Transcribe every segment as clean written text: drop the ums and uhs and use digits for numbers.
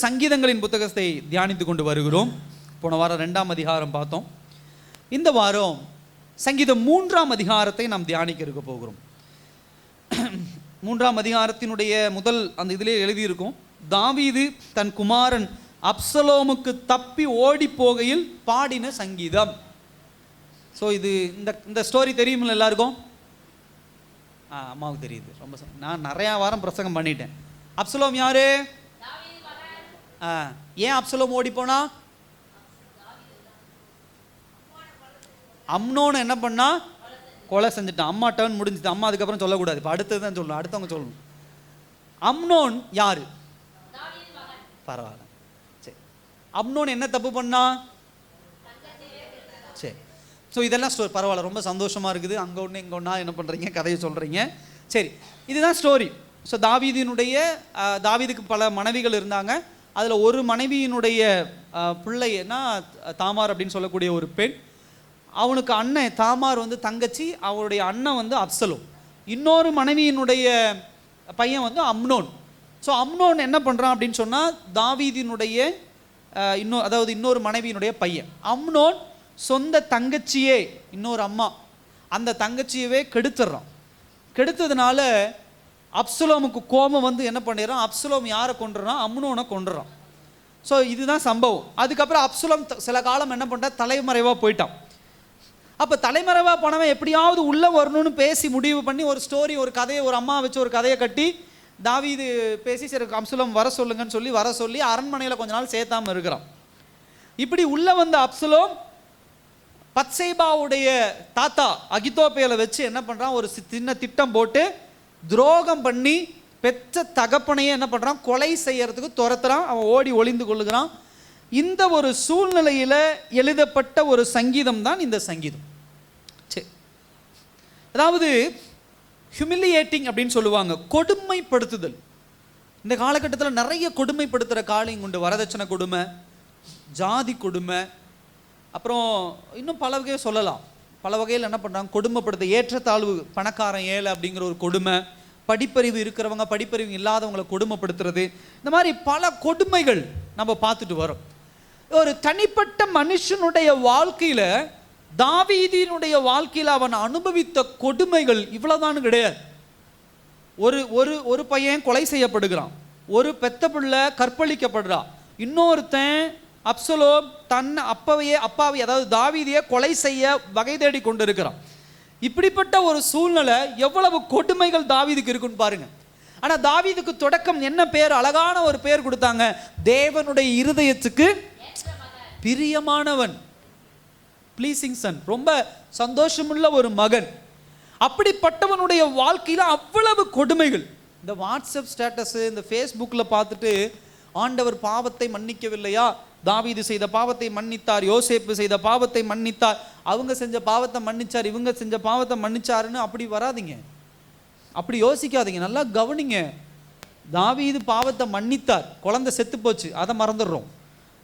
சங்கீதங்களின் புத்தகத்தை தியானித்து கொண்டு வருகிறோம். போன வாரம் 2ஆம் அதிகாரம் பார்த்தோம். இந்த வாரம் சங்கீதம் 3ஆம் அதிகாரத்தை நாம் தியானிக்க இருக்க போகிறோம். 3ஆம் அதிகாரத்தினுடைய முதல் அந்த இதிலே எழுதியிருக்கும், தாவீது தன் குமாரன் அப்சலோமுக்கு தப்பி ஓடி போகையில் பாடின சங்கீதம். ஸோ இது இந்த ஸ்டோரி தெரியுமில்ல எல்லாருக்கும்? அம்மாவுக்கு தெரியுது. ரொம்ப நான் நிறையா வாரம் பிரசங்கம் பண்ணிட்டேன். அப்சலோம் யாரு? ஏன் அப்சலோம் ஓடி போனா? அம்னோன்னு என்ன பண்ணா? கொலை செஞ்சுட்டான். அம்மா டர்ன் முடிஞ்சுது. அம்மா அதுக்கப்புறம் சொல்லக்கூடாது, இப்போ அடுத்தது தான் சொல்லணும், அடுத்தவங்க சொல்லணும். அம்னோன் யாரு? பரவாயில்ல, சரி. அம்னோன் என்ன தப்பு பண்ணா? சரி. ஸோ இதெல்லாம் ஸ்டோரி. பரவாயில்ல, ரொம்ப சந்தோஷமாக இருக்குது. அங்கே ஒன்று இங்கே ஒன்றா என்ன பண்ணுறீங்க, கதையை சொல்கிறீங்க. சரி, இதுதான் ஸ்டோரி. ஸோ தாவீதுக்கு பல மனைவிகள் இருந்தாங்க. அதில் ஒரு மனைவியினுடைய பிள்ளைன்னா தாமார் அப்படின்னு சொல்லக்கூடிய ஒரு பெண். அவனுக்கு அண்ணன் தாமார் தங்கச்சி, அவருடைய அண்ணன் அப்சலோம். இன்னொரு மனைவியினுடைய பையன் அம்னோன். ஸோ அம்னோன் என்ன பண்ணுறான் அப்படின்னு சொன்னால், தாவீதினுடைய இன்னொரு மனைவியினுடைய பையன். அம்னோன் சொந்த தங்கச்சியே, இன்னொரு அம்மா, அந்த தங்கச்சியவே கெடுத்துடுறான். கெடுத்ததுனால அப்சலோமுக்கு கோபம் என்ன பண்ணிடுறான்? அப்சலோம் யாரை கொண்டுறான்? அம்னோனை கொண்டுறான். ஸோ இதுதான் சம்பவம். அதுக்கப்புறம் அப்சலோம் சில காலம் என்ன பண்ணுறா? தலைமறைவாக போயிட்டான். அப்போ தலைமறைவாக போனவன் எப்படியாவது உள்ளே வரணும்னு பேசி முடிவு பண்ணி ஒரு ஸ்டோரி, ஒரு கதையை, ஒரு அம்மா வச்சு ஒரு கதையை கட்டி தாவீது பேசி, சரி அப்சலோம் வர சொல்லுங்கன்னு வர சொல்லி அரண்மனையில் கொஞ்ச நாள் சேர்த்தாமல் இருக்கிறான். இப்படி உள்ளே வந்த அப்சலோம் பத்சேபாவுடைய தாத்தா அகித்தோப்பேலை வச்சு என்ன பண்ணுறான்? ஒரு சின்ன திட்டம் போட்டு துரோகம் பண்ணி பெற்ற தகப்பனையே என்ன பண்ணுறான்? கொலை செய்யறதுக்கு துரத்துறான். அவன் ஓடி ஒளிந்து கொள்ளுகிறான். இந்த ஒரு சூழ்நிலையில் எழுதப்பட்ட ஒரு சங்கீதம் தான் இந்த சங்கீதம். சரி, அதாவது ஹியூமிலியேட்டிங் அப்படின்னு சொல்லுவாங்க, கொடுமைப்படுத்துதல். இந்த காலகட்டத்தில் நிறைய கொடுமைப்படுத்துகிற காலையும் உண்டு. வரதட்சணை கொடுமை, ஜாதி கொடுமை, அப்புறம் இன்னும் பல வகையை சொல்லலாம். பல வகையில் என்ன பண்ணுறாங்க? கொடுமைப்படுத்த, ஏற்றத்தாழ்வு, பணக்காரன் ஏழை அப்படிங்கிற ஒரு கொடுமை, படிப்பறிவு இருக்கிறவங்க படிப்பறிவு இல்லாதவங்களை கொடுமைப்படுத்துறது, இந்த மாதிரி பல கொடுமைகள் நம்ம பார்த்துட்டு வரோம். ஒரு தனிப்பட்ட மனுஷனுடைய வாழ்க்கையில், தாவீதினுடைய வாழ்க்கையில் அவன் அனுபவித்த கொடுமைகள் இவ்வளோதான் கிடையாது. ஒரு பையன் கொலை செய்யப்படுகிறான், ஒரு பெத்த பிள்ளை கற்பழிக்கப்படுறான், இன்னொருத்தன் அப்சலோம் தன் அப்பாவை அதாவது தாவீதியை கொலை செய்ய வகை தேடி கொண்டு இருக்கிறான். இப்படிப்பட்ட ஒரு சூழ்நிலை, எவ்வளவு கொடுமைகள் தாவீதுக்கு இருக்குன்னு பாருங்க. ஆனால் தாவீதுக்கு தொடக்கம் என்ன பேர்? அழகான ஒரு பேர் கொடுத்தாங்க, தேவனுடைய இருதயத்துக்கு பிரியமானவன், ப்ளீசிங் சன், ரொம்ப சந்தோஷமுள்ள ஒரு மகன். அப்படிப்பட்டவனுடைய வாழ்க்கையில் அவ்வளவு கொடுமைகள். இந்த வாட்ஸ்அப் ஸ்டேட்டஸ், இந்த ஃபேஸ்புக்கில் பார்த்துட்டு ஆண்டவர் பாவத்தை மன்னிக்கவில்லையா? தாவீது செய்த பாவத்தை மன்னித்தார், யோசேப்பு செய்த பாவத்தை மன்னித்தார், அவங்க செஞ்ச பாவத்தை மன்னிச்சார், இவங்க செஞ்ச பாவத்தை மன்னிச்சாருன்னு அப்படி வராதிங்க, அப்படி யோசிக்காதீங்க. நல்லா கவனிங்க. தாவீது பாவத்தை மன்னித்தார், குழந்தை செத்து போச்சு, அதை மறந்துடுறோம்.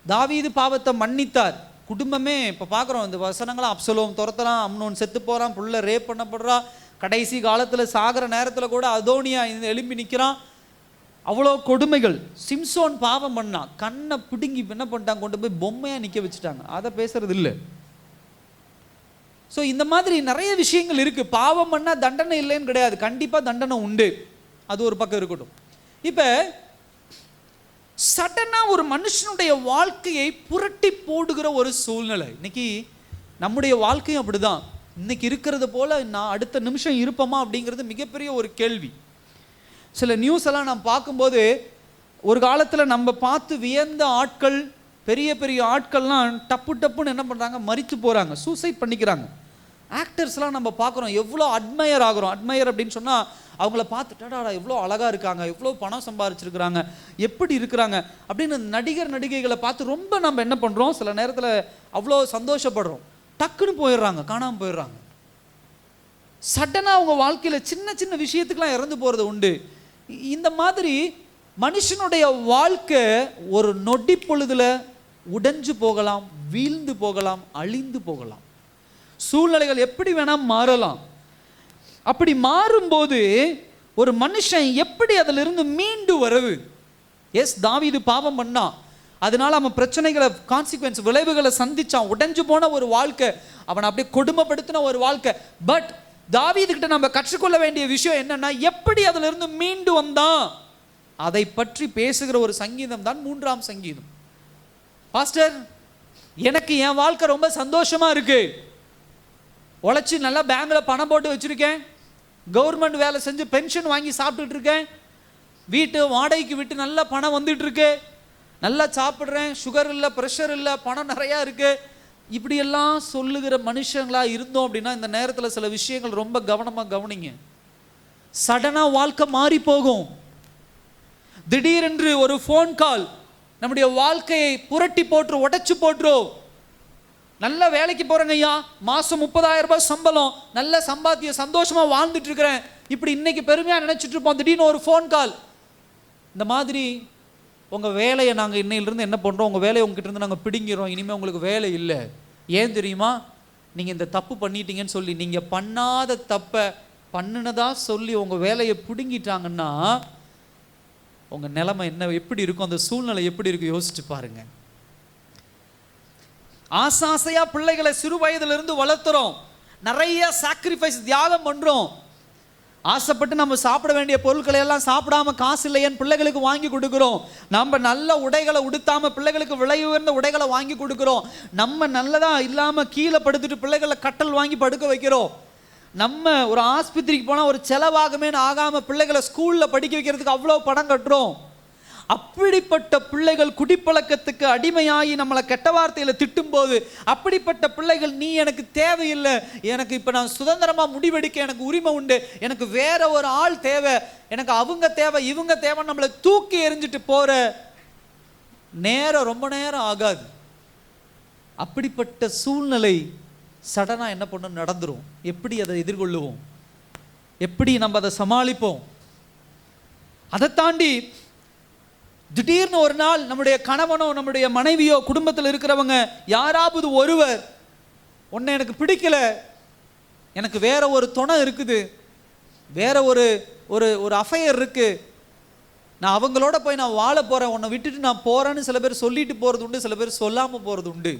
தாவீது பாவத்தை மன்னித்தார், குடும்பமே இப்போ பார்க்குறோம் இந்த வசனங்களாம், அப்சலோம் துரத்தலாம், அம்னோன் செத்து போகிறான், புள்ள ரேப் பண்ணப்படுறா, கடைசி காலத்தில் சாகிற நேரத்தில் கூட அதோனியா எழும்பி நிற்கிறான். அவ்வளோ கொடுமைகள். சிம்சோன் பாவம் பண்ணான், கண்ணை பிடுங்கி என்ன பண்ணிட்டாங்க? கொண்டு போய் பொம்மையாக நிற்க வச்சுட்டாங்க. அதை பேசுறது இல்லை. ஸோ இந்த மாதிரி நிறைய விஷயங்கள் இருக்குது. பாவம் பண்ணால் தண்டனை இல்லைன்னு கிடையாது, கண்டிப்பாக தண்டனை உண்டு. அது ஒரு பக்கம் இருக்கட்டும். இப்போ சடனாக ஒரு மனுஷனுடைய வாழ்க்கையை புரட்டி போடுகிற ஒரு சூழ்நிலை. இன்னைக்கு நம்முடைய வாழ்க்கையும் அப்படிதான். இன்னைக்கு இருக்கிறது போல நான் அடுத்த நிமிஷம் இருப்போமா அப்படிங்கிறது மிகப்பெரிய ஒரு கேள்வி. சில நியூஸ் எல்லாம் நாம் பார்க்கும்போது, ஒரு காலத்தில் நம்ம பார்த்து வியந்த ஆட்கள், பெரிய பெரிய ஆட்கள்லாம் டப்புன்னு என்ன பண்ணுறாங்க? மரித்து போகிறாங்க, சூசைட் பண்ணிக்கிறாங்க. ஆக்டர்ஸ்லாம் நம்ம பார்க்குறோம், எவ்வளோ அட்மையர் ஆகிறோம். அட்மையர் அப்படின்னு சொன்னால் அவங்கள பார்த்துட்டாடா எவ்வளோ அழகாக இருக்காங்க, எவ்வளோ பணம் சம்பாதிச்சிருக்கிறாங்க, எப்படி இருக்கிறாங்க அப்படின்னு நடிகைகளை பார்த்து ரொம்ப நம்ம என்ன பண்ணுறோம்? சில நேரத்தில் அவ்வளோ சந்தோஷப்படுறோம். டக்குன்னு போயிடுறாங்க, காணாமல் போயிடுறாங்க. சடனாக அவங்க வாழ்க்கையில் சின்ன சின்ன விஷயத்துக்கெலாம் இறந்து போகிறது உண்டு. இந்த மாதிரி மனுஷனுடைய வாழ்க்கை ஒரு நொடி பொழுதுல உடைஞ்சு போகலாம், வீழ்ந்து போகலாம், அழிந்து போகலாம். சூழ்நிலைகள் எப்படி வேணா மாறலாம். அப்படி மாறும்போது ஒரு மனுஷன் எப்படி அதிலிருந்து மீண்டு வரவு? எஸ், தாவீது பாவம் பண்ணான், அதனால அவன் பிரச்சனைகளை, கான்சிக்வன்ஸ், விளைவுகளை சந்திச்சான். உடைஞ்சு போன ஒரு வாழ்க்கை, அவன் அப்படியே கொடுமைப்படுத்தின ஒரு வாழ்க்கை. பட் தாவீதுகிட்ட நம்ம கற்றுக்கொள்ள வேண்டிய விஷயம் என்னன்னா, எப்படி அதுல இருந்து மீண்டு வந்தான் அதை பற்றி பேசுகிற ஒரு சங்கீதம் தான் 3ஆம் சங்கீதம். பாஸ்டர், எனக்கு என் வாழ்க்கை ரொம்ப சந்தோஷமா இருக்கு, உழைச்சி நல்லா பேங்க்ல பணம் போட்டு வச்சிருக்கேன், கவர்மெண்ட் வேலை செஞ்சு பென்ஷன் வாங்கி சாப்பிட்டுட்டு இருக்கேன், வீட்டு வாடகைக்கு விட்டு நல்ல பணம் வந்துட்டு இருக்கு, நல்லா சாப்பிட்றேன், சுகர் இல்லை, ப்ரெஷர் இல்லை, பணம் நிறையா இருக்கு, இப்படியெல்லாம் சொல்லுகிற மனுஷங்களா இருந்தோம் அப்படின்னா இந்த நேரத்தில் சில விஷயங்கள் ரொம்ப கவனமாக கவனிங்க. சடனாக வாழ்க்கை மாறி போகும். திடீரென்று ஒரு ஃபோன் கால் நம்முடைய வாழ்க்கையை புரட்டி போட்டு உடைச்சு போட்டுரும். நல்ல வேலைக்கு போறேங்க ஐயா, மாசம் 30,000 ரூபாய் சம்பளம், நல்ல சம்பாத்திய, சந்தோஷமா வாழ்ந்துட்டு இருக்கிறேன், இப்படி இன்னைக்கு பெருமையா நினைச்சிட்டு இருப்போம். திடீர்னு ஒரு ஃபோன் கால், இந்த மாதிரி உங்க வேலையை நாங்கள் இன்னையிலிருந்து என்ன பண்றோம், உங்க வேலையை உங்ககிட்ட இருந்து நாங்கள் பிடிங்கிறோம், இனிமேல் உங்களுக்கு வேலை இல்லை. ஏன் தெரியுமா, நீங்க இந்த தப்பு பண்ணிட்டீங்கன்னு சொல்லி, நீங்க பண்ணாத தப்பை பண்ணுனதா சொல்லி உங்க வேலையை பிடுங்கிட்டாங்கன்னா உங்க நிலைமை என்ன, எப்படி இருக்கும், அந்த சூழ்நிலை எப்படி இருக்கு யோசிச்சு பாருங்க. ஆசாசையா பிள்ளைகளை சிறு வயதிலிருந்து வளர்த்துறோம், நிறைய சாக்ரிஃபைஸ், தியாகம் பண்றோம். ஆசைப்பட்டு நம்ம சாப்பிட வேண்டிய பொருட்களை எல்லாம் சாப்பிடாம காசு இல்லையேன்னு பிள்ளைகளுக்கு வாங்கி கொடுக்குறோம். நம்ம நல்ல உடைகளை உடுத்தாம பிள்ளைகளுக்கு விலை உயர்ந்த உடைகளை வாங்கி கொடுக்குறோம். நம்ம நல்லதா இல்லாம கீழே படுத்துட்டு பிள்ளைகளை கட்டல் வாங்கி படுக்க வைக்கிறோம். நம்ம ஒரு ஆஸ்பத்திரிக்கு போனால் ஒரு செலவாகமே ஆகாம பிள்ளைகளை ஸ்கூல்ல படிக்க வைக்கிறதுக்கு அவ்வளோ பணம் கட்டுறோம். அப்படிப்பட்ட பிள்ளைகள் குடிப்பழக்கத்துக்கு அடிமையாகி நம்மளை கெட்ட வார்த்தையில் திட்டும் போது, அப்படிப்பட்ட பிள்ளைகள் நீ எனக்கு தேவையில்லை, எனக்கு இப்போ நான் சுதந்திரமாக முடிவெடுக்க எனக்கு உரிமை உண்டு, எனக்கு வேற ஒரு ஆள் தேவை, எனக்கு அவங்க தேவை இவங்க தேவை, நம்மளை தூக்கி எறிஞ்சிட்டு போற நேரம் ரொம்ப நேரம் ஆகாது. அப்படிப்பட்ட சூழ்நிலை சடனா என்ன பண்ண நடந்துரும். எப்படி அதை எதிர்கொள்ளுவோம், எப்படி நம்ம அதை சமாளிப்போம்? அதை தாண்டி திடீர்னு ஒரு நாள் நம்முடைய கணவனோ நம்முடைய மனைவியோ குடும்பத்தில் இருக்கிறவங்க யாராவது ஒருவர், உன்னை எனக்கு பிடிக்கல, எனக்கு வேற ஒரு துணை இருக்குது, வேற ஒரு ஒரு ஒரு அஃபையர் இருக்கு, நான் அவங்களோட போய் நான் வாழ போறேன், உன்னை விட்டுட்டு நான் போறேன்னு சில பேர் சொல்லிட்டு போறது உண்டு, சில பேர் சொல்லாம போறது உண்டு.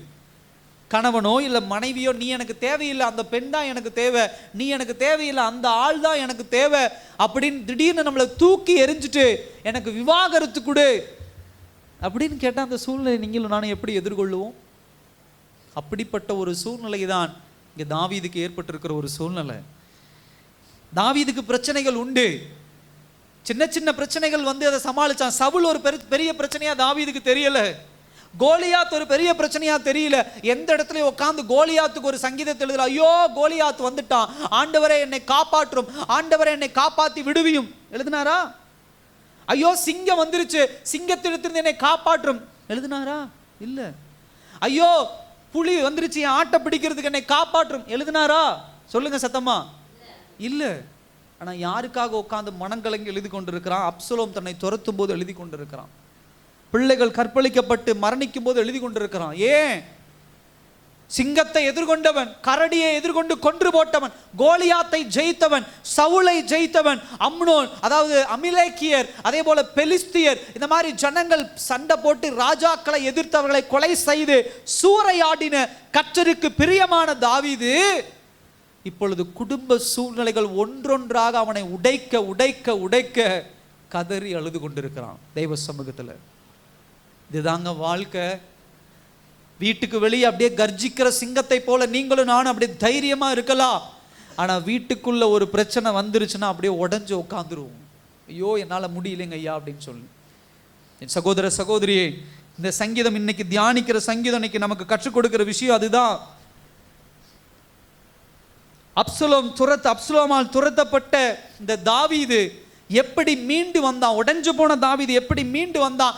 கணவனோ இல்லை மனைவியோ, நீ எனக்கு தேவையில்லை, அந்த பெண் தான் எனக்கு தேவை, நீ எனக்கு தேவையில்லை, அந்த ஆள் தான் எனக்கு தேவை அப்படின்னு திடீர்னு நம்மளை தூக்கி எரிஞ்சிட்டு எனக்கு விவாகரத்து கொடு அப்படின்னு கேட்டால் அந்த சூழ்நிலை நீங்களும் நானும் எப்படி எதிர்கொள்ளுவோம்? அப்படிப்பட்ட ஒரு சூழ்நிலை தான் இங்கே தாவீதுக்கு ஏற்பட்டிருக்கிற ஒரு சூழ்நிலை. தாவீதுக்கு பிரச்சனைகள் உண்டு, சின்ன சின்ன பிரச்சனைகள் வந்து அதை சமாளிச்சான். சவுல் ஒரு பெரிய பிரச்சனையா தாவீதுக்கு தெரியல, கோலியாத் ஒரு பெரிய பிரச்சனையா தெரியல. எந்த இடத்துலயும் உட்காந்து கோலியாத்துக்கு ஒரு சங்கீதத்தை எழுதல, ஐயோ கோலியாத் வந்துட்டான், ஆண்டவரே என்னை காப்பாற்றும், ஆண்டவரே என்னை காப்பாத்தி விடுவியும் எழுதினாரா? ஐயோ சிங்கம் வந்துருச்சு, சிங்கத்திடத்திலிருந்து என்னை காப்பாற்றும் எழுதினாரா? இல்ல. ஐயோ புலி வந்துருச்சு, என் ஆட்டை பிடிக்கிறதுக்கு என்னை காப்பாற்றும் எழுதினாரா? சொல்லுங்க சத்தமா. இல்ல. ஆனா யாருக்காக உட்காந்து மனங்கலங்கி எழுதி கொண்டிருக்கிறான்? அப்சலோம் தன்னை துரத்தும் போது எழுதி கொண்டிருக்கிறான், பிள்ளைகள் கற்பழிக்கப்பட்டு மரணிக்கும் போது எழுதி கொண்டிருக்கிறான். ஏன்? சிங்கத்தை எதிர்கொண்டவன், கரடியை எதிர்கொண்டு கொன்று போட்டவன், கோலியாத்தை ஜெயித்தவன், சவுலை ஜெயித்தவன், அம்னோன், அதாவது அமிலேக்கியர், அதே போல பெலிஸ்தியர், இந்த மாதிரி ஜனங்கள் சண்டை போட்டு ராஜாக்களை எதிர்த்தவர்களை கொலை செய்து சூறையாடின கர்த்தருக்கு பிரியமான தாவீது இப்பொழுது குடும்ப சூழ்நிலைகள் ஒன்றொன்றாக அவனை உடைக்க உடைக்க உடைக்க கதறி அழுது கொண்டிருக்கிறான் தெய்வ சமூகத்தில். இதுதாங்க வாழ்க்கை. வீட்டுக்கு வெளியே அப்படியே கர்ஜிக்கிற சிங்கத்தை போல நீங்களும் நானும் அப்படியே தைரியமா இருக்கலாம். ஆனா வீட்டுக்குள்ள ஒரு பிரச்சனை வந்துருச்சுன்னா அப்படியே உடஞ்சு உட்காந்துருவோம். ஐயோ என்னால முடியலைங்க ஐயா அப்படின்னு சொல்லி. என் சகோதர சகோதரியே, இந்த சங்கீதம் இன்னைக்கு தியானிக்கிற சங்கீதம் இன்னைக்கு நமக்கு கற்றுக் கொடுக்கிற விஷயம் அதுதான். அப்சலோமால் துரத்தப்பட்ட இந்த தாவீது எப்படி மீண்டு வந்தான், உடைஞ்சு போன தாவீது எப்படி மீண்டு வந்தான்,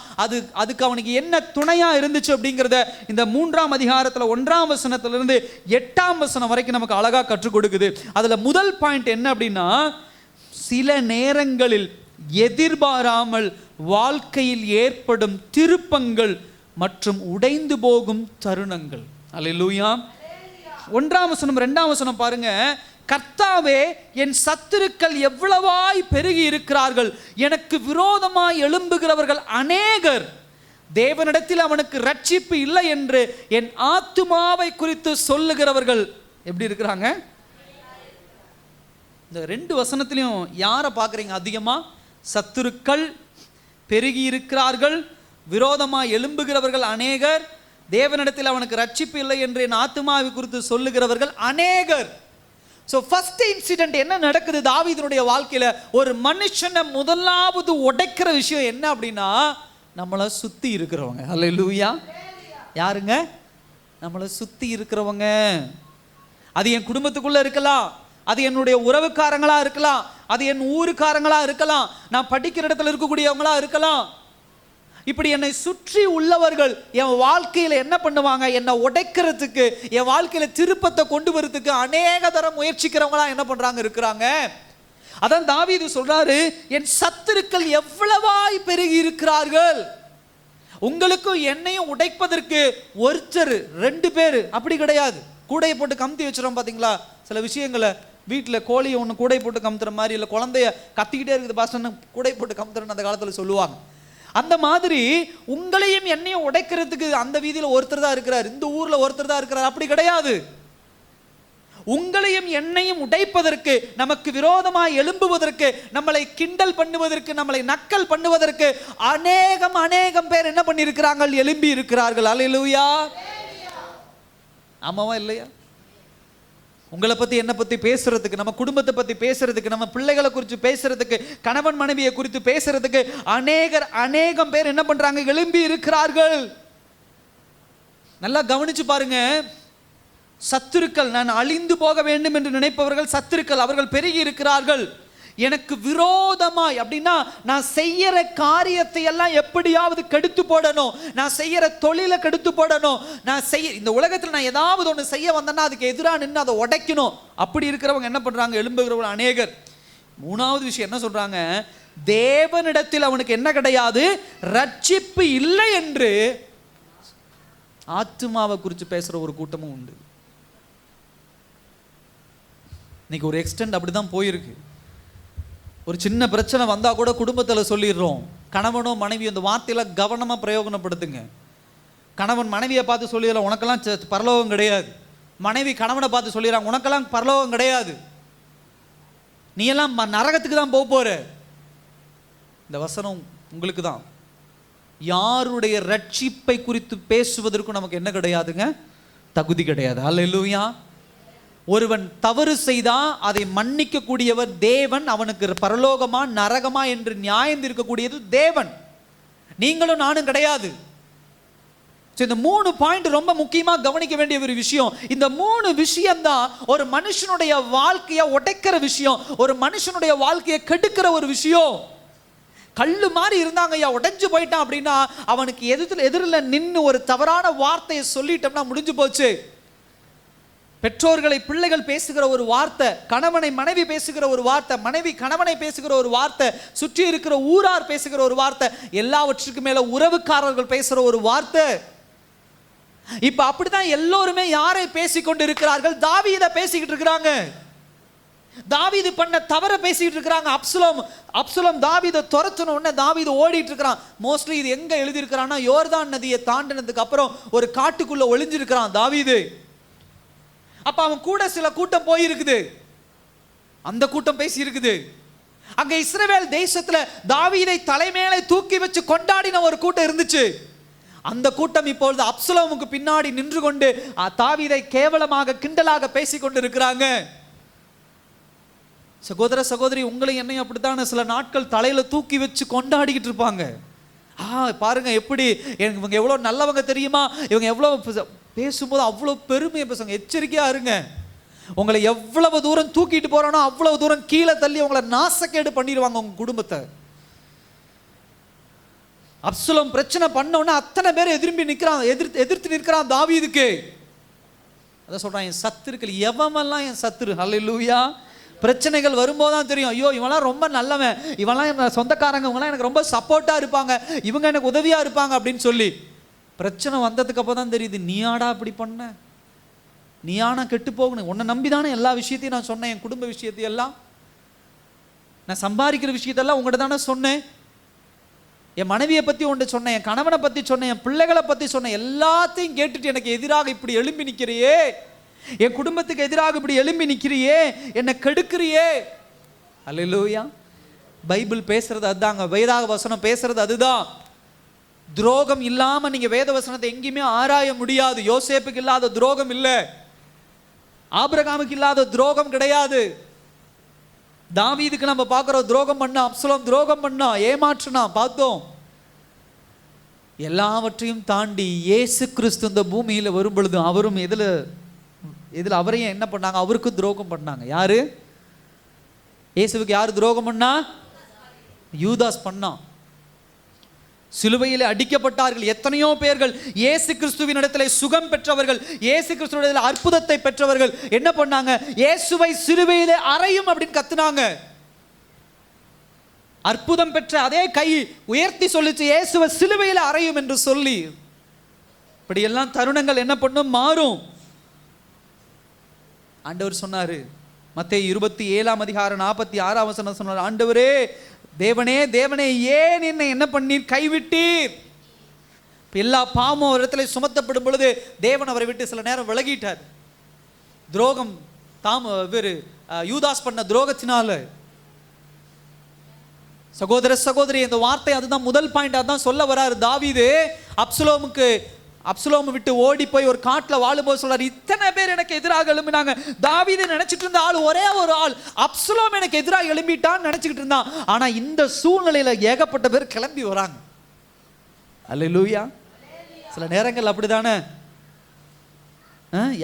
அதுக்கு அவனுக்கு என்ன துணையா இருந்துச்சு அப்படிங்கிறத இந்த 3ஆம் அதிகாரத்தில் 1ஆம் வசனத்திலிருந்து 8ஆம் வசனம் வரைக்கும் நமக்கு அழகா கற்றுக் கொடுக்குது. அதுல முதல் பாயிண்ட் என்ன அப்படின்னா, சில நேரங்களில் எதிர்பாராமல் வாழ்க்கையில் ஏற்படும் திருப்பங்கள் மற்றும் உடைந்து போகும் தருணங்கள். அல்லேலூயா. 1ஆம் வசனம் 2ஆம் வசனம் பாருங்க. கர்த்தாவே, என் சத்துருக்கள் எவ்வளவாய் பெருகி இருக்கிறார்கள், எனக்கு விரோதமாய் எழும்புகிறவர்கள் அநேகர், தேவனிடத்தில் அவனுக்கு ரட்சிப்பு இல்லை என்று என் ஆத்துமாவை குறித்து சொல்லுகிறவர்கள் எப்படி இருக்கிறாங்க? இந்த 2 வசனத்திலையும் யாரை பார்க்குறீங்க அதிகமா? சத்துருக்கள் பெருகி இருக்கிறார்கள், விரோதமாய் எழும்புகிறவர்கள் அநேகர், தேவனிடத்தில் அவனுக்கு ரட்சிப்பு இல்லை என்று என் ஆத்துமாவை குறித்து சொல்லுகிறவர்கள் அநேகர். ஸோ ஃபர்ஸ்ட் இன்சிடென்ட் என்ன நடக்குது தாவீதுனுடைய வாழ்க்கையில்? ஒரு மனுஷனை முதலாவது உடைக்கிற விஷயம் என்ன அப்படின்னா, நம்மளை சுற்றி இருக்கிறவங்க. அல்லேலூயா. யாருங்க? நம்மளை சுற்றி இருக்கிறவங்க. அது என் குடும்பத்துக்குள்ளே இருக்கலாம், அது என்னுடைய உறவுக்காரங்களா இருக்கலாம், அது என் ஊருக்காரங்களா இருக்கலாம், நான் படிக்கிற இடத்துல இருக்கக்கூடியவங்களா இருக்கலாம். இப்படி என்னை சுற்றி உள்ளவர்கள் என் வாழ்க்கையில் என்ன பண்ணுவாங்க? என்னை உடைக்கிறதுக்கு, என் வாழ்க்கையில் திருப்பத்தை கொண்டு வரதுக்கு அநேக தரம் முயற்சிக்கிறவங்களா என்ன பண்றாங்க? இருக்கிறாங்க. அதான் தாவீது சொல்றாரு, என் சத்துருக்கள் எவ்வளவாய் பெருகி இருக்கிறார்கள். உங்களுக்கும் என்னையும் உடைப்பதற்கு ஒருத்தர் 2 பேர் அப்படி கிடையாது. கூடையை போட்டு கமுத்தி வச்சிடும் பார்த்தீங்களா? சில விஷயங்களை வீட்டில் கோழியை ஒன்று கூடை போட்டு கமுத்துற மாதிரி, இல்லை குழந்தைய கத்திக்கிட்டே இருக்குது பாஸ்டர்னு கூடை போட்டு கமுத்துறன்னு அந்த காலத்தில் சொல்லுவாங்க. அந்த மாதிரி உங்களையும் என்னையும் உடைக்கிறதுக்கு அந்த வீதியில் ஒருத்தர் தான் இருக்கிறார், இந்த ஊரில் ஒருத்தர் தான் இருக்கிறார். அப்படி கிடையாது. உங்களையும் என்னையும் உடைப்பதற்கு, நமக்கு விரோதமாய் எழும்புவதற்கு, நம்மளை கிண்டல் பண்ணுவதற்கு, நம்மளை நக்கல் பண்ணுவதற்கு அநேகம் பேர் என்ன பண்ணியிருக்கிறாங்க? எழும்பி இருக்கிறார்கள். அல்லேலூயா. ஆமாவா இல்லையா? உங்களை பற்றி என்னை பற்றி பேசுறதுக்கு, நம்ம குடும்பத்தை பற்றி பேசுறதுக்கு, நம்ம பிள்ளைகளை குறித்து பேசுறதுக்கு, கணவன் மனைவியை குறித்து பேசுறதுக்கு அநேகம் பேர் என்ன பண்றாங்க? எழும்பி இருக்கிறார்கள். நல்லா கவனிச்சு பாருங்க. சத்துருக்கள், நான் அழிந்து போக வேண்டும் என்று நினைப்பவர்கள் சத்துருக்கள், அவர்கள் பெருகி இருக்கிறார்கள். எனக்கு விரோதமாய் அப்படின்னா, நான் செய்யற காரியத்தை எல்லாம் எப்படியாவது கெடுத்து போடணும், நான் செய்யற தொழிலை கெடுத்து போடணும், நான் இந்த உலகத்தில் நான் ஏதாவது ஒன்று செய்ய வந்தேன்னா அதுக்கு எதிராக நின்று அதை உடைக்கணும். அப்படி இருக்கிறவங்க என்ன பண்றாங்க? எழும்புகிறவர்கள் அநேகர். 3வது விஷயம் என்ன சொல்றாங்க? தேவனிடத்தில் அவனுக்கு என்ன கிடையாது? ரட்சிப்பு இல்லை என்று ஆத்துமாவை குறித்து பேசுற ஒரு கூட்டமும் உண்டு. இன்னைக்கு ஒரு எக்ஸ்டெண்ட் அப்படிதான் போயிருக்கு. ஒரு சின்ன பிரச்சனை வந்தா கூட குடும்பத்தில் சொல்லிடுறோம். கணவனோ மனைவி அந்த வார்த்தையில கவனமா பிரயோகப்படுத்துங்க. கணவன் மனைவியை பார்த்து சொல்லிடலாம், உனக்கெல்லாம் பரலோகம் கிடையாது. மனைவி கணவனை பார்த்து சொல்லிடுறாங்க, உனக்கெல்லாம் பரலோகம் கிடையாது, நீ எல்லாம் நரகத்துக்கு தான் போற. இந்த வசனம் உங்களுக்கு தான். யாருடைய ரட்சிப்பை குறித்து பேசுவதற்கும் நமக்கு என்ன கிடையாதுங்க? தகுதி கிடையாது. அல்லேலூயா. ஒருவன் தவறு செய்தா அதை மன்னிக்க கூடியவர் தேவன். அவனுக்கு பரலோகமா நரகமா என்று நியாயம் இருக்கக்கூடியது தேவன். நீங்களும் நானும் கிடையாது. இந்த 3 பாயிண்ட் ரொம்ப முக்கியமா கவனிக்க வேண்டிய ஒரு விஷயம். இந்த 3 விஷயம் தான் ஒரு மனுஷனுடைய வாழ்க்கையை உடைக்கிற விஷயம், ஒரு மனுஷனுடைய வாழ்க்கையை கெடுக்கிற ஒரு விஷயம். கல்லு மாதிரி இருந்தாங்க ஐயா, உடைஞ்சு போயிட்டான் அப்படின்னா அவனுக்கு எதிரில் நின்று ஒரு தவறான வார்த்தையை சொல்லிட்டோம்னா முடிஞ்சு போச்சு. பெற்றோர்களை பிள்ளைகள் பேசுகிற ஒரு வார்த்தை, கணவனை மனைவி பேசுகிற ஒரு வார்த்தை, மனைவி கணவனை பேசுகிற ஒரு வார்த்தை, சுற்றி இருக்கிற ஊரார் பேசுகிற ஒரு வார்த்தை, எல்லாவற்றுக்கு மேல உறவுக்காரர்கள் பேசுகிற ஒரு வார்த்தை. இப்ப அப்படிதான் எல்லோருமே யாரை பேசிக்கொண்டு இருக்கிறார்கள்? தாவீதை பேசிக்கிட்டு இருக்கிறாங்க. தாவீது பண்ண தவற பேசிக்கிட்டு இருக்கிறாங்க. அப்சலோம் தாவீதை துரத்தின உடனே தாவீது ஓடிட்டு இருக்கிறான். மோஸ்ட்லி இது எங்க எழுதி இருக்கிறான்னா, யோர்தான் நதியை தாண்டினதுக்கு அப்புறம் ஒரு காட்டுக்குள்ள ஒளிஞ்சிருக்கிறான் தாவீது. அப்ப அவன் கூட சில கூட்டம் போயிருக்குது, அந்த கூட்டம் பேசி இருக்குது. அங்க இஸ்ரவேல் தேசத்துல தாவீதை தலைமையில தூக்கி வச்சு கொண்டாடின ஒரு கூட்டம் இருந்துச்சு. அந்த கூட்டம் இப்பொழுது அப்சலோமுக்கு பின்னாடி நின்று கொண்டு தாவீதை கேவலமாக கிண்டலாக பேசி கொண்டு இருக்கிறாங்க. சகோதர சகோதரி, உங்களை என்னையும் அப்படித்தான் சில நாட்கள் தலையில தூக்கி வச்சு கொண்டாடிக்கிட்டு இருப்பாங்க. பாருங்க எப்படி இவங்க எவ்வளவு நல்லவங்க தெரியுமா, இவங்க எவ்வளவு பேசும்போது அவ்வளவு பெருமையை பேசுவாங்க. எச்சரிக்கையா இருங்க. உங்களை எவ்வளவு தூரம் தூக்கிட்டு போறானோ அவ்வளவு தூரம் கீழே தள்ளி உங்களை நாசக்கேடு பண்ணிடுவாங்க உங்க குடும்பத்தை. அப்சலோம் பிரச்சனை பண்ணோன்னா அத்தனை பேர் எதிர்த்து நிற்கிறான் தாவீதுக்கு. அதான் சொல்றான், என் சத்துருக்கள் எவமெல்லாம் என் சத்துரு. ஹல்லேலூயா. பிரச்சனைகள் வரும்போதுதான் தெரியும், ஐயோ இவெல்லாம் ரொம்ப நல்லவன், இவெல்லாம் என் சொந்தக்காரங்க, இவங்கெல்லாம் எனக்கு ரொம்ப சப்போர்ட்டா இருப்பாங்க, இவங்க எனக்கு உதவியா இருப்பாங்க அப்படின்னு சொல்லி. பிரச்சனை வந்ததுக்கு அப்போ தான் தெரியுது, நீயாடா அப்படி பண்ண, நீ ஆனா கெட்டு போகணும். உன்னை நம்பி தானே எல்லா விஷயத்தையும் நான் சொன்னேன். என் குடும்ப விஷயத்தையெல்லாம், நான் சம்பாதிக்கிற விஷயத்தெல்லாம் உங்கள்கிட்ட தானே சொன்னேன். என் மனைவியை பற்றி உன்கிட்ட சொன்னேன், என் கணவனை பற்றி சொன்னேன், என் பிள்ளைகளை பற்றி சொன்னேன். எல்லாத்தையும் கேட்டுட்டு எனக்கு எதிராக இப்படி எழும்பி நிற்கிறியே, என் குடும்பத்துக்கு எதிராக இப்படி எழும்பி நிற்கிறியே, என்னை கெடுக்கிறியே. அல்லேலூயா. பைபிள் பேசுறது அதுதாங்க, வேதாக வசனம் பேசுறது அதுதான். துரோகம் இல்லாம நீங்க வேத வசனத்தை எங்கேயுமே ஆராய முடியாது. யோசேப்புக்கு இல்லாத துரோகம் இல்லை, ஆபிரகாமுக்கு இல்லாத துரோகம் கிடையாது. தாவீதுக்கு நம்ம பார்க்கிறோம், துரோகம் பண்ணா, அப்சலோம் துரோகம் பண்ணா, ஏமாற்றினா பார்த்தோம். எல்லாவற்றையும் தாண்டி இயேசு கிறிஸ்து இந்த பூமியில வரும் பொழுது அவரும் எதுல அவரையும் என்ன பண்ணாங்க? அவருக்கு துரோகம் பண்ணாங்க. யாரு? இயேசுவுக்கு யாரு துரோகம் பண்ணா? யூதாஸ் பண்ணான். சிலுவையில் அடிக்கப்பட்டார்கள் எத்தனையோ பேர்கள். இயேசு கிறிஸ்துவின் இடத்துல சுகம் பெற்றவர்கள், இயேசு கிறிஸ்துவின் அற்புதத்தை பெற்றவர்கள் என்ன பண்ணாங்க? இயேசுவை சிலுவையிலே அறையும் அப்படின்னு கத்துனாங்க. அற்புதம் பெற்ற அதே கை உயர்த்தி சொல்லிச்சு, இயேசுவை சிலுவையில அறையும் என்று சொல்லி. இப்படி எல்லாம் தருணங்கள் என்ன பண்ணும்? மாறும். ஆண்டவர் சொன்னாரு, மத்தேயு 27:46 சொன்னார், ஆண்டவரே தேவனே தேவனே ஏன் என்னை என்ன பண்ணீர்? கைவிட்டீர். எல்லா பாவமும் ஒரு இடத்துல சுமத்தப்படும் பொழுது தேவன் அவரை விட்டு சில நேரம் விலகிட்டார். துரோகம் யூதாஸ் பண்ண துரோகத்தினால. சகோதர சகோதரி, இந்த வார்த்தை அதுதான் முதல் பாயிண்ட். அதுதான் சொல்ல வராரு தாவீது. அப்சலோம் விட்டு ஓடி போய் ஒரு காட்டில் வாழும்போது சொல்றாரு, இத்தனை பேர் எனக்கு எதிராக எழும்பினாங்க. தாவீது நினைச்சிட்டு இருந்த ஆள் ஒரே ஒரு ஆள், அப்சலோம் எனக்கு எதிராக எழும்பிட்டான்னு நினைச்சுக்கிட்டு இருந்தான். ஆனா இந்த சூழ்நிலையில ஏகப்பட்ட பேர் கிளம்பி வராங்க. அல்லேலூயா. சில நேரங்கள் அப்படிதானே,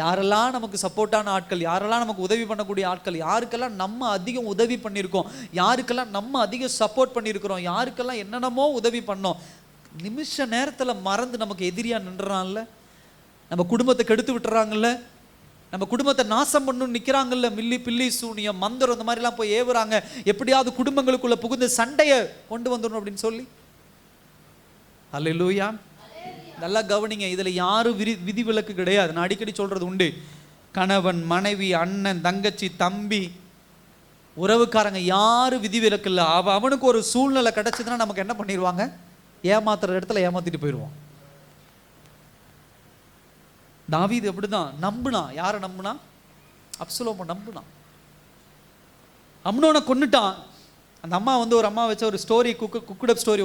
யாரெல்லாம் நமக்கு சப்போர்ட்டான ஆட்கள், யாரெல்லாம் நமக்கு உதவி பண்ணக்கூடிய ஆட்கள், யாருக்கெல்லாம் நம்ம அதிகம் உதவி பண்ணியிருக்கோம், யாருக்கெல்லாம் நம்ம அதிகம் சப்போர்ட் பண்ணியிருக்கிறோம், யாருக்கெல்லாம் என்னென்னமோ உதவி பண்ணோம், நிமிஷ நேரத்தில் மறந்து நமக்கு எதிரியா நின்றான்ல, நம்ம குடும்பத்தை கெடுத்து விட்டுறாங்கல்ல, நம்ம குடும்பத்தை நாசம் பண்ணணும்னு நிற்கிறாங்கல்ல. மில்லி பில்லி சூனியம் மந்திரம் இந்த மாதிரிலாம் போய் ஏவுறாங்க, எப்படியாவது குடும்பங்களுக்குள்ள புகுந்து சண்டையை கொண்டு வந்துடணும் அப்படின்னு சொல்லி. அல்லேலூயா. நல்லா கவனிங்க, இதுல யாரும் விதிவிலக்கு கிடையாது. நான் அடிக்கடி சொல்றது உண்டு, கணவன் மனைவி அண்ணன் தங்கச்சி தம்பி உறவுக்காரங்க யாரும் விதிவிலக்கு இல்லை. அவனுக்கு ஒரு சூழ்நிலை கிடைச்சதுன்னா நமக்கு என்ன பண்ணிடுவாங்க? ஏமாத்துற இடத்துல ஏமாத்திட்டு போயிடுவான். தாவீது அப்படிதான் நம்புனா. யாரை நம்புனா? அப்சலோமை நம்புனா. அம்னோனை கொன்னுட்டான். அந்த அம்மா ஒரு அம்மா வச்ச ஒரு ஸ்டோரி, குக்குடப் ஸ்டோரி,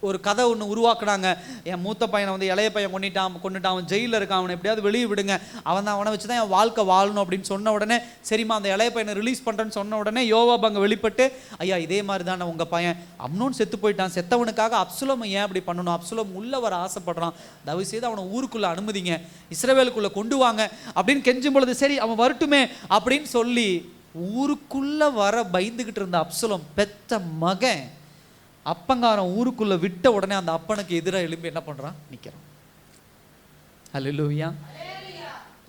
ஒரு கதை ஒன்று உருவாக்குனாங்க. என் மூத்த பையனை இளைய பையன் கொண்டுட்டான், அவன் ஜெயிலில் இருக்கான், அவனை எப்படியாவது வெளியே விடுங்க, அவனை வச்சு தான் என் வாழ்க்கை வாழணும் அப்படின்னு சொன்ன உடனே, சரிம்மா அந்த இளைய பையனை ரிலீஸ் பண்ணுறேன்னு சொன்ன உடனே யோவாப் அங்கே வெளிப்பட்டு, ஐயா இதே மாதிரி தானே உங்கள் பையன், அம்னோன் செத்து போயிட்டான், செத்தவனுக்காக அப்சலோம் ஏன் அப்படி பண்ணணும்? அப்சலோம் உள்ள வர ஆசைப்படுறான், தயவு செய்து அவனை ஊருக்குள்ளே அனுமதிங்க, இஸ்ரவேலுக்குள்ளே கொண்டு வாங்க அப்படின்னு கெஞ்சும் பொழுது, சரி அவன் வரட்டுமே அப்படின்னு சொல்லி ஊருக்குள்ள வர பயந்துகிட்டு இருந்த அப்சலோம் பெத்த மகன் அப்பங்காரன் ஊருக்குள்ள விட்ட உடனே அந்த அப்பனுக்கு எதிராக எழும்பி என்ன பண்றான்? நிற்கிறான். அல்லேலூயா.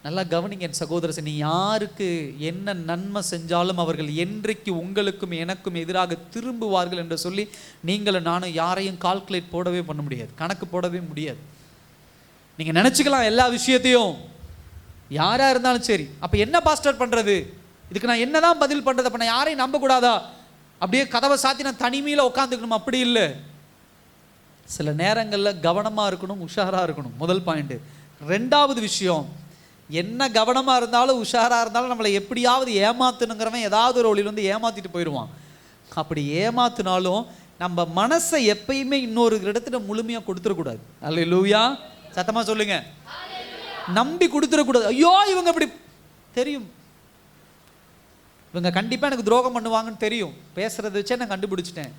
நல்லா கவனிங்க என் சகோதரர், நீ யாருக்கு என்ன நன்மை செஞ்சாலும் அவர்கள் என்றைக்கு உங்களுக்கும் எனக்கும் எதிராக திரும்புவார்கள் என்று சொல்லி நீங்களும் நானும் யாரையும் கால்குலேட் போடவே பண்ண முடியாது, கணக்கு போடவே முடியாது. நீங்க நினைச்சுக்கலாம் எல்லா விஷயத்தையும், யாரா இருந்தாலும் சரி. அப்ப என்ன பாஸ்டர் பண்றது? இதுக்கு நான் என்னதான் பதில் பண்றது? அப்ப நான் யாரையும் நம்ப கூடாதா? அப்படியே கதவை சாத்தி நான் தனிமையில் உட்காந்துக்கணும்? அப்படி இல்லை. சில நேரங்களில் கவனமாக இருக்கணும், உஷாராக இருக்கணும். முதல் பாயிண்ட். ரெண்டாவது விஷயம், என்ன கவனமாக இருந்தாலும் உஷாராக இருந்தாலும் நம்மளை எப்படியாவது ஏமாத்தணுங்கிறவன் ஏதாவது ஒரு வழியில் ஏமாத்திட்டு போயிடுவான். அப்படி ஏமாத்தினாலும் நம்ம மனசை எப்பயுமே இன்னொரு இடத்துல முழுமையாக கொடுத்துடக்கூடாது. அல்லேலூயா. சத்தமாக சொல்லுங்க. நம்பி கொடுத்துடக்கூடாது. ஐயோ இவங்க இப்படி தெரியும், இவங்க கண்டிப்பாக எனக்கு துரோகம் பண்ணுவாங்கன்னு தெரியும், பேசுறதை வச்சே நான் கண்டுபிடிச்சிட்டேன்.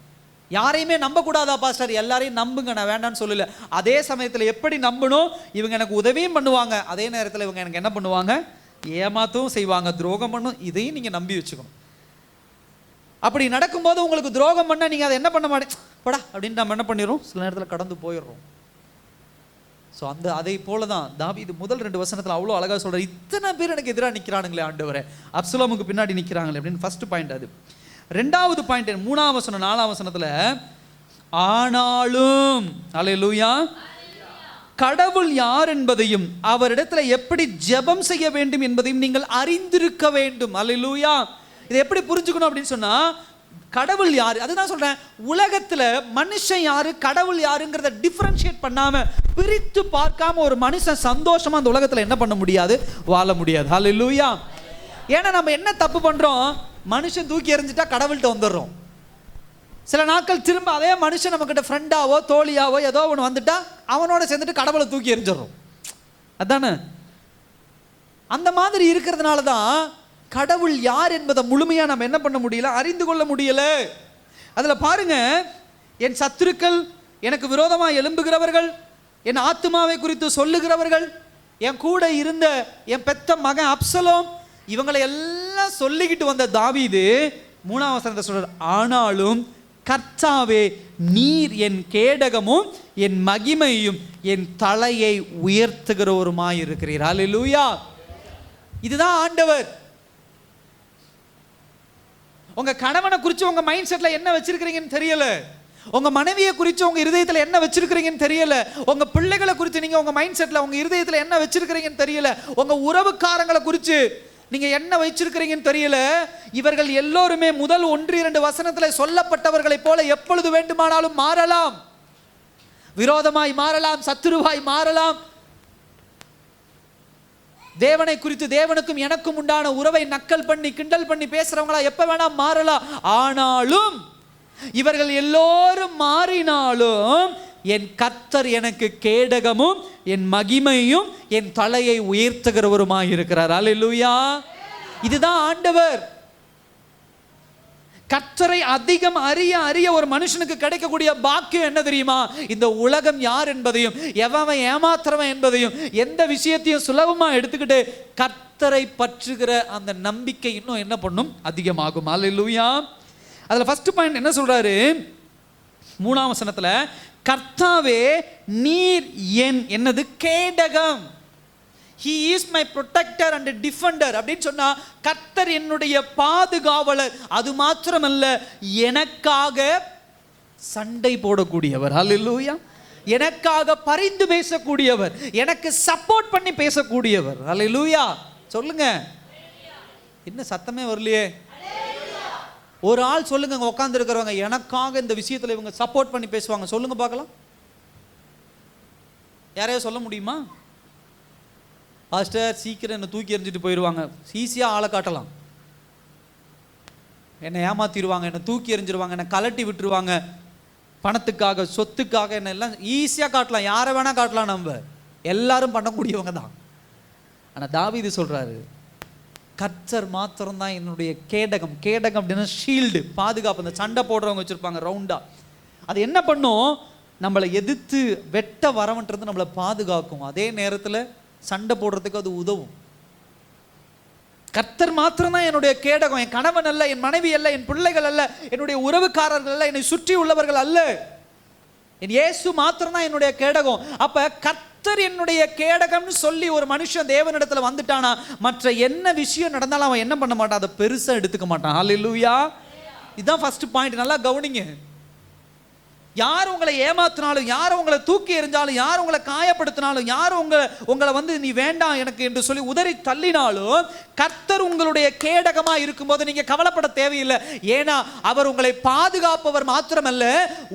யாரையுமே நம்பக்கூடாதா பாஸ்டர்? எல்லாரையும் நம்புங்க, நான் வேண்டான்னு சொல்லல. அதே சமயத்தில் எப்படி நம்பணும்? இவங்க எனக்கு உதவியும் பண்ணுவாங்க, அதே நேரத்தில் இவங்க எனக்கு என்ன பண்ணுவாங்க? ஏமாத்தவும் செய்வாங்க, துரோகம் பண்ணும். இதையும் நீங்கள் நம்பி வச்சுக்கணும். அப்படி நடக்கும்போது உங்களுக்கு துரோகம் பண்ண நீங்கள் அதை என்ன பண்ண மாட்டேன் படா அப்படின்னு நம்ம என்ன பண்ணிடுறோம்? சில நேரத்தில் கடந்து போயிடுறோம். ஸோ அதை போல தான் தாவீது முதல் 2 வசனத்தில் அவ்வளோ அழகாக சொல்கிறார், இத்தனை பேர் எனக்கு எதிராக நிற்கிறானுங்களே ஆண்டவரே, அப்சலோமுக்கு பின்னாடி நிற்கிறாங்களே அப்படின்னு. ஃபர்ஸ்ட் பாயிண்ட் அது. ரெண்டாவது பாயிண்ட் 3ஆம் வசனம் 4ஆம் வசனத்தில், ஆனாலும், அல்லேலூயா, கடவுள் யார் என்பதையும் அவரிடத்துல எப்படி ஜெபம் செய்ய வேண்டும் என்பதையும் நீங்கள் அறிந்திருக்க வேண்டும். அல்லேலூயா. இதை எப்படி புரிஞ்சுக்கணும் அப்படின்னு சொன்னா, கடவுள் யாரு, அதுதான் சொல்றேன், உலகத்துல மனுஷன் யாரு கடவுள் யாருங்கிறத டிஃபரன்ஷியேட் பண்ணாம, பிரித்து பார்க்காம ஒரு மனுஷன் சந்தோஷமா அந்த உலகத்துல என்ன பண்ண முடியாது, வாழ முடியாது. அல்லேலூயா. ஏன்னா நம்ம என்ன தப்பு பண்றோம், மனுஷன் தூக்கி எறிஞ்சிட்டா கடவுள்கிட்ட வந்துடுறோம். சில நாட்கள் திரும்ப அதே மனுஷன் நம்ம கிட்ட ஃப்ரெண்டாவோ தோழியாவோ ஏதோ ஒன்று வந்துட்டா அவனோட சேர்ந்துட்டு கடவுளை தூக்கி எறிஞ்சிடறோம். அதானே? அந்த மாதிரி இருக்கிறதுனால தான் கடவுள் யார் என்பதை முழுமையாக நம்ம என்ன பண்ண முடியல, அறிந்து கொள்ள முடியல. அதில் பாருங்க, என் சத்துருக்கள், எனக்கு விரோதமாக எழும்புகிறவர்கள், என் ஆத்துமாவை குறித்து சொல்லுகிறவர்கள், என் கூட இருந்த என் பெத்த மகன் அப்சலோம், இவங்களை எல்லாம் சொல்லிக்கிட்டு வந்த தாவீது 3ஆம் வசனத்தை சொல்றார், ஆனாலும் கர்த்தாவே நீர் என் கேடகமும் என் மகிமையும் என் தலையை உயர்த்துகிறவருமாய் இருக்கிறீர். அல்லேலூயா. இதுதான் ஆண்டவர். உங்க கணவனை குறித்து உங்க மைண்ட் செட்ல என்ன வச்சிருக்கிறீங்கன்னு தெரியல, உங்க மனைவியை குறித்து உங்க இருதயத்துல என்ன வச்சிருக்கிறீங்கன்னு தெரியல, உங்க பிள்ளைகளை குறித்து நீங்க உங்க மைண்ட் செட்ல உங்க இருதயத்துல என்ன வச்சிருக்கிறீங்கன்னு தெரியல, உங்க உறவுக்காரங்களை குறித்து நீங்க என்ன வச்சிருக்கிறீங்கன்னு தெரியல. இவர்கள் எல்லோருமே முதல் 1-2 வசனத்துல சொல்லப்பட்டவர்களை போல எப்பொழுது வேண்டுமானாலும் மாறலாம், விரோதமாய் மாறலாம், சத்துருவாய் மாறலாம். தேவனை குறித்து தேவனுக்கும் எனக்கும் உண்டான உறவை நக்கல் பண்ணி கிண்டல் பண்ணி பேசுறவங்களா எப்ப வேணா மாறலாம். ஆனாலும் இவர்கள் எல்லோரும் மாறினாலும் என் கர்த்தர் எனக்கு கேடகமும் என் மகிமையும் என் தலையை உயர்த்துகிறவருமாய் இருக்கிறார். அல்லேலூயா. இதுதான் ஆண்டவர். கர்த்தரை அதிகம் அறிய அறிய ஒரு மனுஷனுக்கு கிடைக்கக்கூடிய பாக்கியம் என்ன தெரியுமா, இந்த உலகம் யார் என்பதையும் எவன் ஏமாத்துறவன் என்பதையும் எந்த விஷயத்தையும் சுலபமா எடுத்துக்கிட்டு கர்த்தரை பற்றுகிற அந்த நம்பிக்கை இன்னும் என்ன பண்ணும், அதிகமாகும். அல்லேலூயா. அதுல ஃபர்ஸ்ட் பாயிண்ட் என்ன சொல்றாரு, 3ஆம் வசனத்துல, கர்த்தாவே நீர் என் என்னது கேடகம், he is my protector and defender அப்படின்னு சொன்னா, கர்த்தர் என்னுடைய பாதுகாவலர். அது மாத்திரமல்ல, எனக்காக சண்டை போடக்கூடியவர். அல்லேலூயா. எனக்காக பரிந்து பேசக்கூடியவர், எனக்கு சப்போர்ட் பண்ணி பேசக்கூடியவர். அல்லேலூயா. சொல்லுங்க, என்ன சத்தமே வரலையே? ஒரு ஆள் சொல்லுங்க, உட்கார்ந்து இருக்கிறவங்க, எனக்காக இந்த விஷயத்துல இவங்க சப்போர்ட் பண்ணி பேசுவாங்க, சொல்லுங்க பார்க்கலாம். யாரையாவது சொல்ல முடியுமா? பாஸ்டர் சீக்கிரம் என்னை தூக்கி எறிஞ்சிட்டு போயிடுவாங்க, ஈஸியாக ஆளை காட்டலாம். என்னை ஏமாத்திடுவாங்க, என்னை தூக்கி எறிஞ்சிருவாங்க, என்னை கலட்டி விட்டுருவாங்க, பணத்துக்காக சொத்துக்காக என்ன எல்லாம் ஈஸியாக காட்டலாம். யாரை வேணா காட்டலாம், நம்ம எல்லாரும் பண்ணக்கூடியவங்க தான். ஆனால் தாவீது சொல்றாரு, கர்த்தர் மாத்திரம்தான் என்னுடைய கேடகம். கேடகம் அப்படின்னா ஷீல்டு, பாதுகாப்பு. அந்த சண்டை போடுறவங்க வச்சிருப்பாங்க ரவுண்டா, அது என்ன பண்ணும், நம்மளை எதிர்த்து வெட்ட வரவன்றது நம்மளை பாதுகாக்கும், அதே நேரத்தில் சண்டை போடுறதுக்கு அது உதவும். கர்த்தர் மாத்திரம்தான் என்னுடைய கேடகம். என் கணவன் அல்ல, என் மனைவி அல்ல, என் பிள்ளைகள் அல்ல, என்னுடைய உறவுக்காரர்கள் அல்ல, என்னை சுற்றி உள்ளவர்கள் அல்ல, என் இயேசு மாத்திரம்தான் என்னுடைய கேடகம். அப்ப கர்த்தர் என்னுடைய கேடகம்னு சொல்லி ஒரு மனுஷன் தேவனிடத்துல வந்துட்டானா, மற்ற என்ன விஷயம் நடந்தாலும் அவன் என்ன பண்ண மாட்டான், அதை பெருசா எடுத்துக்க மாட்டான். ஹல்லேலூயா. இதுதான் ஃபர்ஸ்ட் பாயிண்ட். நல்லா கவனிங்க. யார் உங்களை ஏமாத்தினாலும், யார் உங்களை தூக்கி எறிஞ்சாலும், யார் உங்களை காயப்படுத்தினாலும், யார் உங்களை வந்து நீ வேண்டாம் எனக்கு என்று சொல்லி உதறி தள்ளினாலும், கர்த்தர் உங்களுடைய கேடகமா இருக்கும்போது நீங்க கவலைப்பட தேவையில்லை. ஏன்னா அவர் உங்களை பாதுகாப்பவர் மாத்திரமல்ல,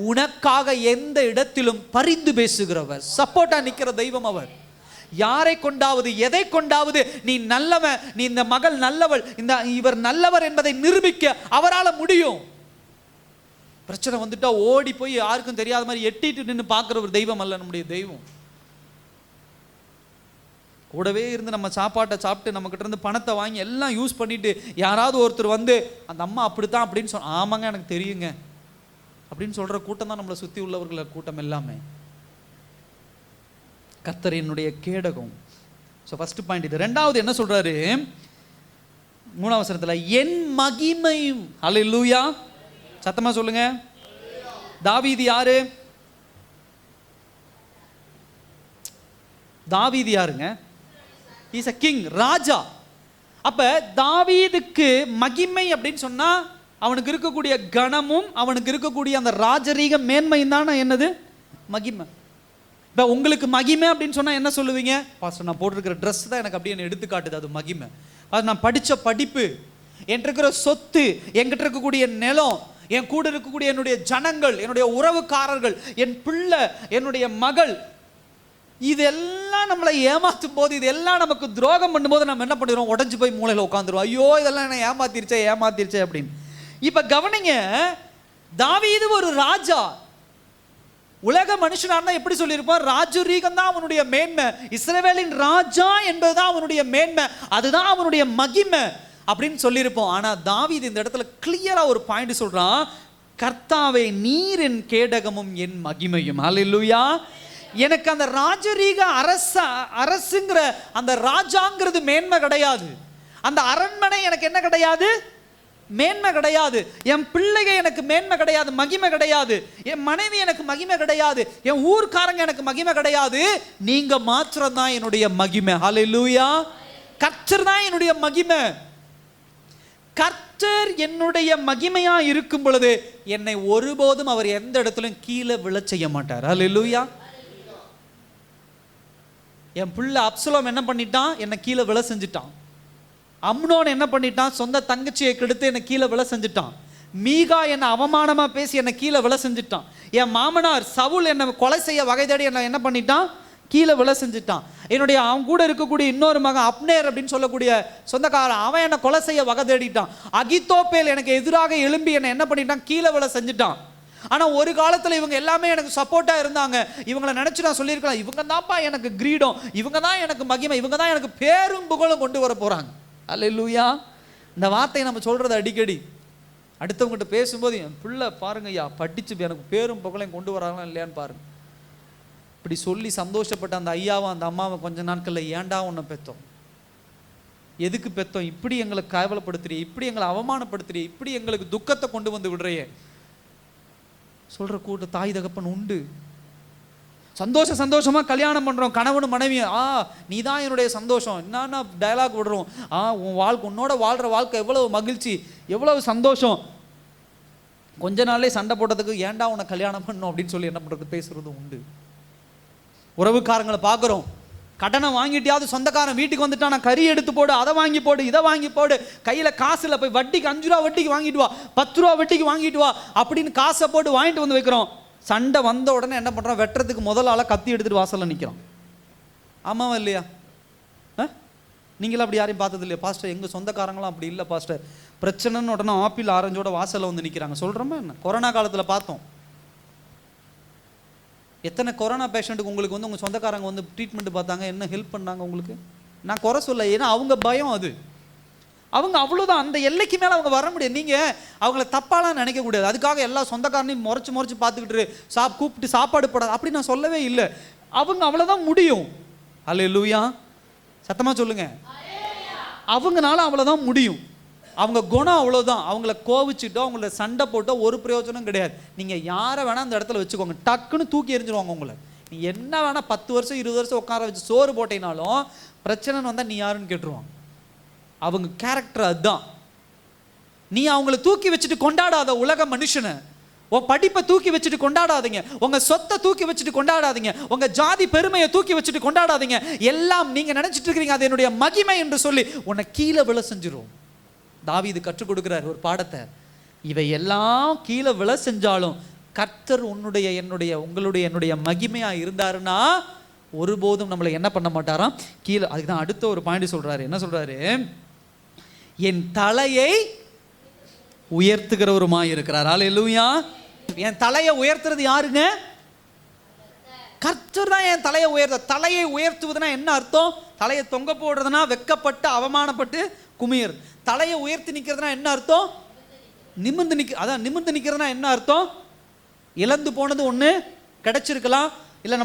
உனக்காக எந்த இடத்திலும் பரிந்து பேசுகிறவர், சப்போர்ட்டா நிக்கிற தெய்வம் அவர். யாரை கொண்டாவது எதை கொண்டாவது நீ நல்லவன், நீ இந்த மகள் நல்லவள், இவர் நல்லவர் என்பதை நிரூபிக்க அவரால் முடியும். பிரச்சனை வந்துட்டா ஓடி போய் யாருக்கும் தெரியாத மாதிரி எட்டிட்டு நின்று பார்க்குற ஒரு தெய்வம் அல்ல நம்முடைய தெய்வம். கூடவே இருந்து நம்ம சாப்பாட்டை சாப்பிட்டு நம்ம கிட்ட இருந்து பணத்தை வாங்கி எல்லாம் யூஸ் பண்ணிட்டு யாராவது ஒருத்தர் வந்து அந்த அம்மா அப்படித்தான் அப்படின்னு சொன்ன, ஆமாங்க எனக்கு தெரியுங்க அப்படின்னு சொல்ற கூட்டம் தான் நம்மளை சுற்றி உள்ளவர்கள் கூட்டம் எல்லாமே. கர்த்தர் என்னுடைய கேடகம். ஸோ ஃபர்ஸ்ட் பாயிண்ட் இது. ரெண்டாவது என்ன சொல்றாரு 3ஆம் வசனத்துல, என் மகிமையும். அல்லேலூயா. சத்தமா சொல்லுங்க. தாவீது யாரு? தாவீது யாருங்க? இஸ் a king, ராஜா. அப்ப தாவீதுக்கு மகிமை அப்படின்னு சொன்னா அவனுக்கு இருக்கக்கூடிய கணமும் அவனுக்கு இருக்கக்கூடிய அந்த ராஜரீக மேன்மையும் தானே என்னது, மகிமை. இப்போ உங்களுக்கு மகிமை அப்படின்னு சொன்னால் என்ன சொல்லுவீங்க? பாஸ்டர், நான் போட்டிருக்கிற ட்ரெஸ் தான் எனக்கு அப்படியே எடுத்து காட்டுது, அது மகிமை. நான் படித்த படிப்பு, என்கிட்ட இருக்கிற சொத்து, என்கிட்ட இருக்கக்கூடிய நிலம், என் கூட இருக்கக்கூடிய என்னுடைய ஜனங்கள், என்னுடைய உறவுக்காரர்கள், என் பிள்ளை, என்னுடைய மகள், இதெல்லாம் நம்மளை ஏமாற்றும் போது, இதெல்லாம் நமக்கு துரோகம் பண்ணும்போது நம்ம என்ன பண்ணிடுறோம்? உடஞ்சி போய் மூளையில் உட்காந்துருவோம். ஐயோ, இதெல்லாம் என்ன ஏமாத்திருச்சே அப்படின்னு. இப்போ கவனிங்க, தாவீது ஒரு ராஜா. உலக மனுஷனா எப்படி சொல்லியிருப்பான்? ராஜரீகம் தான் அவனுடைய மேன்மை, இஸ்ரவேலின் ராஜா என்பதுதான் அவனுடைய மேன்மை, அதுதான் அவனுடைய மகிமை அப்படின்னு சொல்லியிருப்போம். ஆனா தாவீது இந்த இடத்துல கிளியரா ஒரு பாயிண்ட் சொல்றான், கர்த்தாவே நீர் என் கேடகமும் என் மகிமையும். ஹல்லேலூயா. எனக்கு அந்த ராஜரீக அரசுங்கிற அந்த ராஜாங்கிறது மேன்மை கிடையாது, அந்த அரண்மனை எனக்கு என்ன கிடையாது? மேன்மை கிடையாது. என் பிள்ளைங்க எனக்கு மேன்மை கிடையாது, மகிமை கிடையாது. என் மனைவி எனக்கு மகிமை கிடையாது, என் ஊர்க்காரங்க எனக்கு மகிமை கிடையாது. நீங்க மாத்திரம் தான் என்னுடைய மகிமை. ஹல்லேலூயா. கர்த்தர் தான் என்னுடைய மகிமை. கர்த்தர் என்னுடைய மகிமையா இருக்கும் பொழுது என்னை ஒருபோதும் அவர் எந்த இடத்திலும் கீழே விழச் செய்ய மாட்டார். ஹல்லேலூயா. என் பிள்ளை அப்சலோம் என்ன பண்ணிட்டான்? என்னை கீழே விழ செஞ்சுட்டான். அம்னோன் என்ன பண்ணிட்டான்? சொந்த தங்கச்சியை கெடுத்து என்னை கீழே விழ செஞ்சுட்டான். மீகா என்னை அவமானமா பேசி என்னை கீழே விழ செஞ்சுட்டான். என் மாமனார் சவுல் என்னை கொலை செய்ய வகை தேடி என்னை என்ன பண்ணிட்டான்? கீழே விழ செஞ்சுட்டான். என்னுடைய அவன் கூட இருக்கக்கூடிய இன்னொரு மகன் அப்னேர் அப்படின்னு சொல்லக்கூடிய சொந்தக்காரன், அவன் என்னை கொலை செய்ய வகை தேடிட்டான். அகித்தோப்பேல் எனக்கு எதிராக எழும்பி என்னை என்ன பண்ணிட்டான்? கீழே விழ செஞ்சுட்டான். ஆனால் ஒரு காலத்தில் இவங்க எல்லாமே எனக்கு சப்போர்ட்டாக இருந்தாங்க. இவங்களை நினச்சி நான் சொல்லியிருக்கலாம், இவங்க தான்ப்பா எனக்கு கிரீடம், இவங்க தான் எனக்கு மகிமை, இவங்க தான் எனக்கு பேரும் புகழும் கொண்டு வர போகிறாங்க. அல்லேலூயா. இந்த வார்த்தையை நம்ம சொல்கிறது அடிக்கடி அடுத்தவங்ககிட்ட பேசும்போது, என் பிள்ளை பாருங்க ஐயா படித்து எனக்கு பேரும் புகழையும் கொண்டு வராங்களா இல்லையான்னு பாருங்க. இப்படி சொல்லி சந்தோஷப்பட்ட அந்த ஐயாவும் அந்த அம்மாவை கொஞ்ச நாட்களில் ஏண்டா உன்னை பெற்றோம், எதுக்கு பெற்றோம், இப்படி எங்களை கேவலப்படுத்துறியே, இப்படி எங்களை அவமானப்படுத்துறியே, இப்படி எங்களுக்கு துக்கத்தை கொண்டு வந்து விடுறையே சொல்கிற கூட்ட தாய் தகப்பன் உண்டு. சந்தோஷமாக கல்யாணம் பண்ணுறோம், கணவனும் மனைவியும், நீ தான் என்னுடைய சந்தோஷம், என்னன்னா டயலாக் விடுறோம். உன் வாழ்க்கை, உன்னோட வாழ்கிற வாழ்க்கை எவ்வளவு மகிழ்ச்சி, எவ்வளவு சந்தோஷம். கொஞ்ச நாள்லேயே சண்டை போட்டதுக்கு ஏன்டா உன்னை கல்யாணம் பண்ணணும் அப்படின்னு சொல்லி என்ன பண்ணுறது, பேசுறது உண்டு. உறவுக்காரங்களை பார்க்குறோம், கடனை வாங்கிட்டியாவது சொந்தக்காரன் வீட்டுக்கு வந்துட்டா, நான் கறி எடுத்து போடு, அதை வாங்கி போடு, இதை வாங்கி போடு, கையில் காசு இல்லை, போய் வட்டிக்கு 5 ரூபா வட்டிக்கு வாங்கிட்டு வா, 10 ரூபா வட்டிக்கு வாங்கிட்டு வா அப்படின்னு காசை போட்டு வாங்கிட்டு வந்து வைக்கிறோம். சண்டை வந்த உடனே என்ன பண்ணுறோம்? வெட்டுறதுக்கு முதல் ஆளாக கத்தி எடுத்துகிட்டு வாசலில் நிற்கிறோம். ஆமாவா இல்லையா? நீங்களும் அப்படி யாரையும் பார்த்தது இல்லையா? பாஸ்டர், எங்கள் சொந்தக்காரங்களாம் அப்படி இல்லை பாஸ்டர், பிரச்சனைன்னு உடனே ஆப்பிள் ஆரஞ்சோட வாசலில் வந்து நிற்கிறாங்க. சொல்கிறோமா என்ன? கொரோனா காலத்தில் பார்த்தோம். எத்தனை கொரோனா பேஷண்ட்டுக்கு உங்களுக்கு வந்து உங்கள் சொந்தக்காரங்க வந்து ட்ரீட்மெண்ட் பார்த்தாங்க, என்ன ஹெல்ப் பண்ணாங்க உங்களுக்கு? நான் குறை சொல்ல, ஏன்னா அவங்க பயம், அது அவங்க அவ்வளோதான், அந்த எல்லைக்கு மேலே அவங்க வர முடியாது. நீங்கள் அவங்கள தப்பாலாம் நினைக்கக்கூடாது. அதுக்காக எல்லா சொந்தக்காரனையும் முறைச்சு பார்த்துக்கிட்டு கூப்பிட்டு சாப்பாடு போடாது அப்படி நான் சொல்லவே இல்லை. அவங்க அவ்வளோதான் முடியும். அல்லேலூயா. சத்தமாக சொல்லுங்க. அவங்கனால அவ்வளோதான் முடியும். அவங்க குணம் அவ்வளோதான். அவங்கள கோவிச்சுட்டோ அவங்கள சண்டை போட்டோ ஒரு பிரயோஜனம் கிடையாது. நீங்கள் யாரை வேணால் அந்த இடத்துல வச்சுக்கோங்க, டக்குன்னு தூக்கி எறிஞ்சிருவாங்க உங்களை. நீ என்ன வேணால் 10 வருஷம் 20 வருஷம் உட்கார வச்சு சோறு போட்டேனாலும் பிரச்சனைன்னு வந்தால் நீ யாருன்னு கேட்டுருவாங்க. அவங்க கேரக்டர் அதுதான். நீ அவங்கள தூக்கி வச்சுட்டு கொண்டாடாத உலக மனுஷனை. உன் படிப்பை தூக்கி வச்சுட்டு கொண்டாடாதீங்க, உங்க சொத்தை தூக்கி வச்சுட்டு கொண்டாடாதீங்க, உங்க ஜாதி பெருமையை தூக்கி வச்சுட்டு கொண்டாடாதீங்க. எல்லாம் நீங்க நினைச்சிட்டு இருக்கிறீங்க அது என்னுடைய மகிமை என்று சொல்லி உன்னை கீழே விழ செஞ்சிரும். தாவீது கற்றுக் கொடுக்கிறார் ஒரு பாடத்தை. இவை எல்லாம் கீழே விழ செஞ்சாலும் கர்த்தர் உன்னுடைய என்னுடைய மகிமையா இருந்தாருன்னா ஒருபோதும் நம்மளை என்ன பண்ண மாட்டாராம்? கீழே. அதுக்குதான் அடுத்த ஒரு பாயிண்ட் சொல்றாரு. என்ன சொல்றாரு? என் தலையை உயர்த்துகிறவருமாய் இருக்கிறார். அல்லேலூயா. என் தலையை உயர்த்துறது யாருங்க? கர்த்தர் தான் என் தலையை உயர்த்த. தலையை உயர்த்துவதுனா என்ன அர்த்தம்? தலையை தொங்க போடுறதுனா வெக்கப்பட்டு அவமானப்பட்டு குமிர். தலையை உயர்த்தி நிற்கிறதுனா என்ன அர்த்தம்? நிமிர்ந்து நிற்கிறதுனா என்ன அர்த்தம்? இழந்து போனது ஒன்று கிடைச்சிருக்கலாம், இல்லை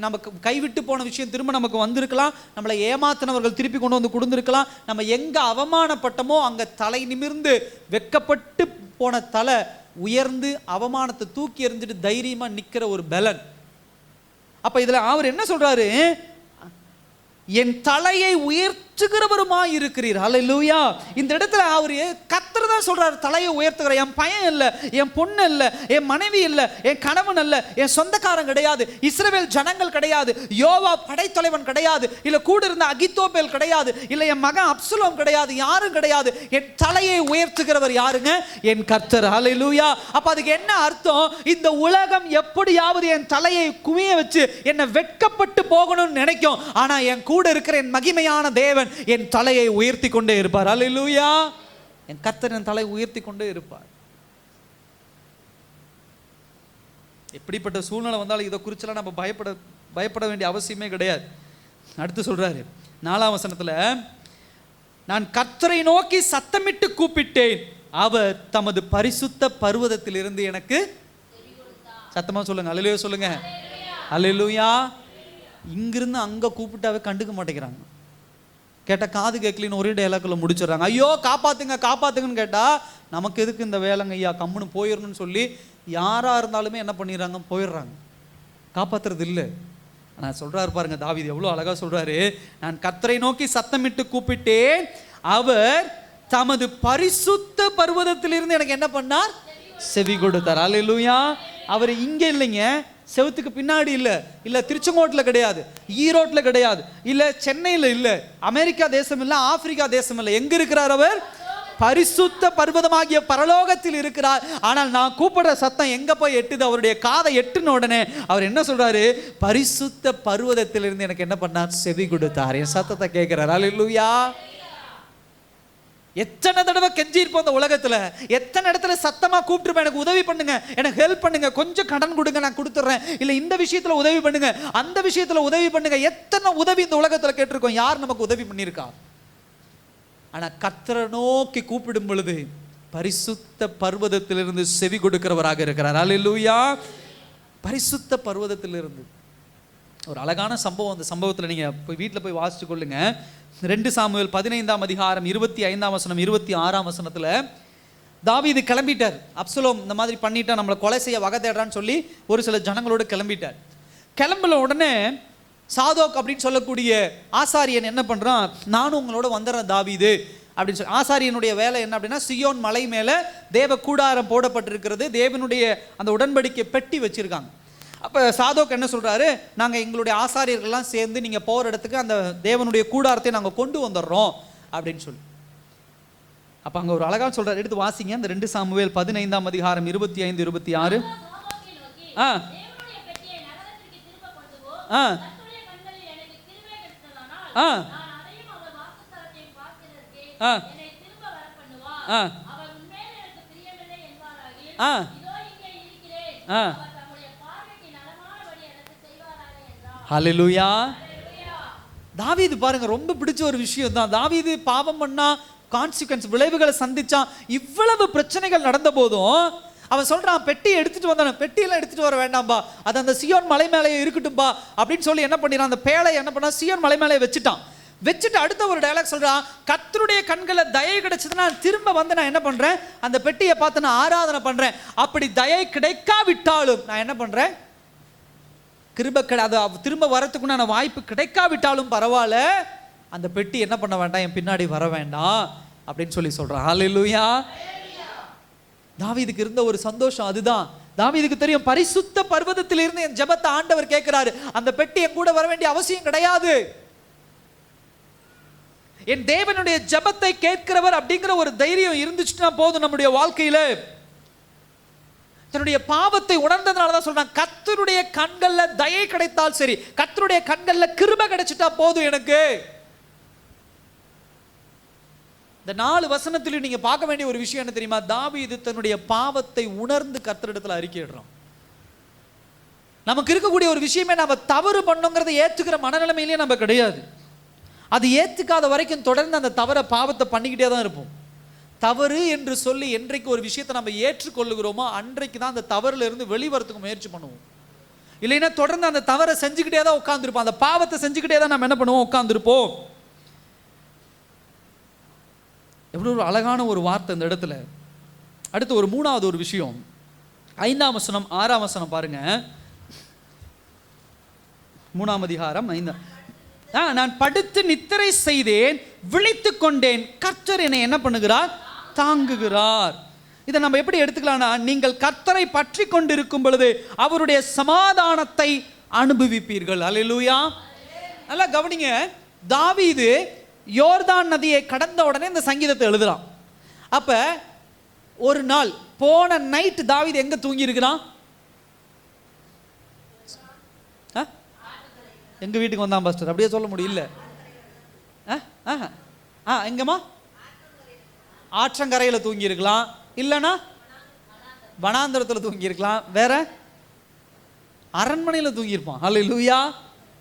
நம்ம கைவிட்டு போன விஷயம் திரும்ப நமக்கு வந்திருக்கலாம், நம்மளை ஏமாத்தினவர்கள் திருப்பி கொண்டு வந்து கொடுத்துருக்கலாம். நம்ம எங்கே அவமானப்பட்டமோ அங்கே தலை நிமிர்ந்து வெக்கப்பட்டு போன தலை உயர்ந்து அவமானத்தை தூக்கி எறிஞ்சிட்டு தைரியமாக நிற்கிற ஒரு பலன். அப்போ இதில் அவர் என்ன சொல்கிறாரு? என் தலையை உயர்த்துகிறவருமாய் இருக்கிறீர். அல்லேலூயா. இந்த இடத்துல அவர் கர்த்தர் தான் சொல்றாரு, தலையை உயர்த்துகிற. என் பையன் இல்லை, என் பொண்ணு இல்லை, என் மனைவி இல்லை, என் கணவன் இல்லை, என் சொந்தக்காரன் கிடையாது, இஸ்ரவேல் ஜனங்கள் கிடையாது, யோவா படைத்தலைவன் கிடையாது, இல்ல கூட இருந்த அகித்தோப்பேல் கிடையாது, இல்ல என் மகன் அப்சலோம் கிடையாது, யாரும் கிடையாது. என் தலையை உயர்த்துகிறவர் யாருங்க? என் கர்த்தர். ஹல்லேலூயா. அப்ப அதுக்கு என்ன அர்த்தம்? இந்த உலகம் எப்படியாவது என் தலையை குமிய வச்சு என்னை வெட்கப்பட்டு போகணும்னு நினைக்கும். ஆனா என் கூட இருக்கிற என் மகிமையான தேவன் என் தலையை உயர்த்தி கொண்டே இருப்பார். ஹல்லேலூயா. என் கர்த்தர் என் தலையை உயர்த்தி கொண்டே இருப்பார். எப்படிப்பட்ட சூழ்நிலை வந்தாலும் இதை குறிச்செல்லாம் நம்ம பயப்பட வேண்டிய அவசியமே கிடையாது. அடுத்து சொல்றாரு 4ஆம் வசனத்துல, நான் கர்த்தரை நோக்கி சத்தமிட்டு கூப்பிட்டேன், அவர் தமது பரிசுத்த பர்வதத்திலிருந்து எனக்கு சத்தமா சொல்லுங்க, அல்லேலூயா சொல்லுங்க, அல்லேலூயா. இங்கிருந்து அங்க கூப்பிட்டாவே கண்டுக்க மாட்டேங்கிறாங்க. கேட்டா காது கேட்கலின்னு ஒரே டயலாக்ல முடிச்சிடறாங்க. ஐயோ காப்பாத்துங்க காப்பாத்துங்கன்னு கேட்டா நமக்கு எதுக்கு இந்த வேலைங்க ஐயா, கம்முன்னு போயிடணும்னு சொல்லி யாரா இருந்தாலுமே என்ன பண்ணிடுறாங்க, போயிடுறாங்க, காப்பாத்துறது இல்லை. நான் சொல்றாரு பாருங்க, தாவீது எவ்வளவு அழகா சொல்றாரு, நான் கர்த்தரை நோக்கி சத்தமிட்டு கூப்பிட்டேன், அவர் தமது பரிசுத்த பர்வதத்திலிருந்து எனக்கு என்ன பண்ணார், செவி கொடுத்தார். அல்லேலூயா. அவர் இங்க இல்லைங்க, செவுத்துக்கு பின்னாடி இல்ல திருச்செங்கோட்டில் கிடையாது, ஈரோட்டில் கிடையாது, இல்ல சென்னையில் இல்ல, அமெரிக்கா தேசம் இல்ல, ஆப்பிரிக்கா தேசம் இல்ல, எங்க இருக்கிறார் அவர்? பரிசுத்த பர்வதமாகிய பரலோகத்தில் இருக்கிறார். ஆனால் நான் கூப்பிடுற சத்தம் எங்க போய் எட்டுது? அவருடைய காதை எட்டுன உடனே அவர் என்ன சொல்றாரு, பரிசுத்த பர்வதத்திலிருந்து எனக்கு என்ன பண்ணார், செவி கொடுத்தார், என் சத்தத்தை கேட்கிறார். அல்லேலூயா. எத்தனை தடவை கெஞ்சிருப்போம் இந்த உலகத்துல, எத்தனை இடத்துல சத்தமா கூப்பிட்டுருப்பேன், எனக்கு உதவி பண்ணுங்க, எனக்கு ஹெல்ப் பண்ணுங்க, கொஞ்சம் கடன் கொடுங்க நான் கொடுத்துட்றேன், இல்ல இந்த விஷயத்துல உதவி பண்ணுங்க, அந்த விஷயத்துல உதவி பண்ணுங்க, எத்தனை உதவி இந்த உலகத்துல கேட்டிருக்கோம். யார் நமக்கு உதவி பண்ணியிருக்கா? ஆனா கர்த்தரை நோக்கி கூப்பிடும் பொழுது பரிசுத்த பர்வதத்திலிருந்து செவி கொடுக்கிறவராக இருக்கிறார். அல்லேலூயா. பரிசுத்த பர்வதத்திலிருந்து ஒரு அழகான சம்பவம். அந்த சம்பவத்தில் நீங்க போய் வீட்டில் போய் வாசிச்சு கொள்ளுங்க. 2 சாமுவேல் 15ஆம் அதிகாரம் 25ஆம் வசனம் 26ஆம் வசனத்துல, தாவீது கிளம்பிட்டார். அப்சலோம் இந்த மாதிரி பண்ணிட்டா நம்மளை கொலை செய்ய வகை தேடுறான்னு சொல்லி ஒரு சில ஜனங்களோடு கிளம்பிட்டார். கிளம்பல உடனே சாதோக் அப்படின்னு சொல்லக்கூடிய ஆசாரியன் என்ன பண்றான், நானும் உங்களோட வந்துடுறேன் தாவீது அப்படின்னு சொல்லி. ஆசாரியனுடைய வேலை என்ன அப்படின்னா, சியோன் மலை மேல தேவ கூடாரம் போடப்பட்டிருக்கிறது, தேவனுடைய அந்த உடன்படிக்கை பெட்டி வச்சிருக்காங்க. அப்போ சாதோக் என்ன சொல்றாரு, நாங்கள் எங்களுடைய ஆசாரியர்கள்லாம் சேர்ந்து நீங்கள் போகிற இடத்துக்கு அந்த தேவனுடைய கூடாரத்தை நாங்கள் கொண்டு வந்துடுறோம் அப்படின்னு சொல்லி. அப்போ அங்கே ஒரு அழகாக சொல்றாரு, எடுத்து வாசிங்க. அந்த 2 சாமுவேல் 15ஆம் அதிகாரம் 25, 26. ஹல்லேலூயா. தாவீது பாருங்க, ரொம்ப பிடிச்ச ஒரு விஷயம் தான். தாவீது பாவம் பண்ணா கான்சிக்வன்ஸ், விளைவுகளை சந்திச்சான். இவ்வளவு பிரச்சனைகள் நடந்த போதும் அவன் சொல்றான், பெட்டி எடுத்துட்டு வந்தான், பெட்டியெல்லாம் எடுத்துட்டு வர வேண்டாம்பா, அது அந்த சியோன் மலை மேலே இருக்கட்டும்பா அப்படின்னு சொல்லி என்ன பண்ணிடான், அந்த பேழை என்ன பண்ணா சியோன் மலை மேலே வச்சுட்டான். வச்சுட்டு அடுத்த ஒரு டயலாக் சொல்றான், கர்த்தருடைய கண்களை தயை கிடைச்சதுன்னா திரும்ப வந்து நான் என்ன பண்றேன், அந்த பெட்டியை பார்த்து நான் ஆராதனை பண்றேன். அப்படி தயை கிடைக்காவிட்டாலும் நான் என்ன பண்றேன், கிருபை அது திரும்ப வரத்துக்குண்டான வாய்ப்பு கிடைக்காவிட்டாலும் பரவாயில்ல, அந்த பெட்டி என்ன பண்ண வேண்டாம், என் பின்னாடி வர வேண்டாம் அப்படின்னு சொல்லி சொல்றான். ஹல்லேலூயா. தாவீதுக்கு இருந்த ஒரு சந்தோஷம் அதுதான். தாவீதுக்கு தெரியும், பரிசுத்த பர்வதத்திலிருந்து என் ஜெபத்தை ஆண்டவர் கேட்கிறாரு, அந்த பெட்டி என் கூட வர வேண்டிய அவசியம் கிடையாது. என் தேவனுடைய ஜெபத்தை கேட்கிறவர் அப்படிங்கிற ஒரு தைரியம் இருந்துச்சுன்னா போதும் நம்முடைய வாழ்க்கையில. தன்னுடைய பாவத்தை உணர்ந்ததுனால தான் சொல்றான், கர்த்தருடைய கண்கள்ல தயை கிடைத்தால் சரி, கர்த்தருடைய கண்கள்ல கிருபை கிடைச்சிட்டா போதும் எனக்கு. இந்த 4 வசனத்திலும் நீங்க பார்க்க வேண்டிய ஒரு விஷயம் என்ன தெரியுமா, தாவீது தன்னுடைய பாவத்தை உணர்ந்து கர்த்தரிடத்துல அறிக்கையிடுறான். நமக்கு இருக்கக்கூடிய ஒரு விஷயமே, நம்ம தவறு பண்ணுங்கிறத ஏத்துக்கிற மனநிலைமையிலேயே நம்ம கிடையாது. அது ஏத்துக்காத வரைக்கும் தொடர்ந்து அந்த தவறை பாவத்தை பண்ணிக்கிட்டே தான் இருப்போம். தவறு என்று சொல்லி என்றைக்கு ஒரு விஷயத்தை நம்ம ஏற்றுக்கொள்ளுகிறோமோ அன்றைக்கு தான் அந்த தவறுல இருந்து வெளிவரத்துக்கு முயற்சி பண்ணுவோம். இல்லைன்னா தொடர்ந்து அந்த தவறை செஞ்சுக்கிட்டே தான் உட்கார்ந்துருப்போம், அந்த பாவத்தை செஞ்சுக்கிட்டே தான் நம்ம என்ன பண்ணுவோம், உட்கார்ந்துருப்போம். எவ்வளோ ஒரு அழகான ஒரு வார்த்தை இந்த இடத்துல. அடுத்து ஒரு 3வது ஒரு விஷயம், 5ஆம் வசனம் 6ஆம் வசனம் பாருங்க. 3ஆம் அதிகாரம் 5. நான் படுத்து நித்திரை செய்தேன், விழித்துக் கொண்டேன், கர்த்தர் என்னை என்ன பண்ணுகிறார், தாங்குகிறார். இதை நம்ம எப்படி எடுத்துக்கலாம்னா, நீங்கள் கர்த்தரை பற்றி கொண்டிருக்கும் பொழுது அவருடைய சமாதானத்தை அனுபவிப்பீர்கள். அல்லேலூயா. நல்லா கவனிங்க, தாவீது யோர்தான் நதியை கடந்த உடனே இந்த சங்கீதத்தை எழுதுறான். அப்ப ஒரு நாள் போன நைட் தாவீது எங்க தூங்கி இருக்கிறான்? எங்க வீட்டுக்கு வந்தான் பாஸ்டர், அப்படியே சொல்ல முடியல. எங்கம்மா? ஆற்றங்கரையில தூங்கி இருக்கலாம், இல்லைன்னா வனாந்தரத்தில் தூங்கி இருக்கலாம், வேற அரண்மனையில் தூங்கியிருப்பான். அல்லேலூயா.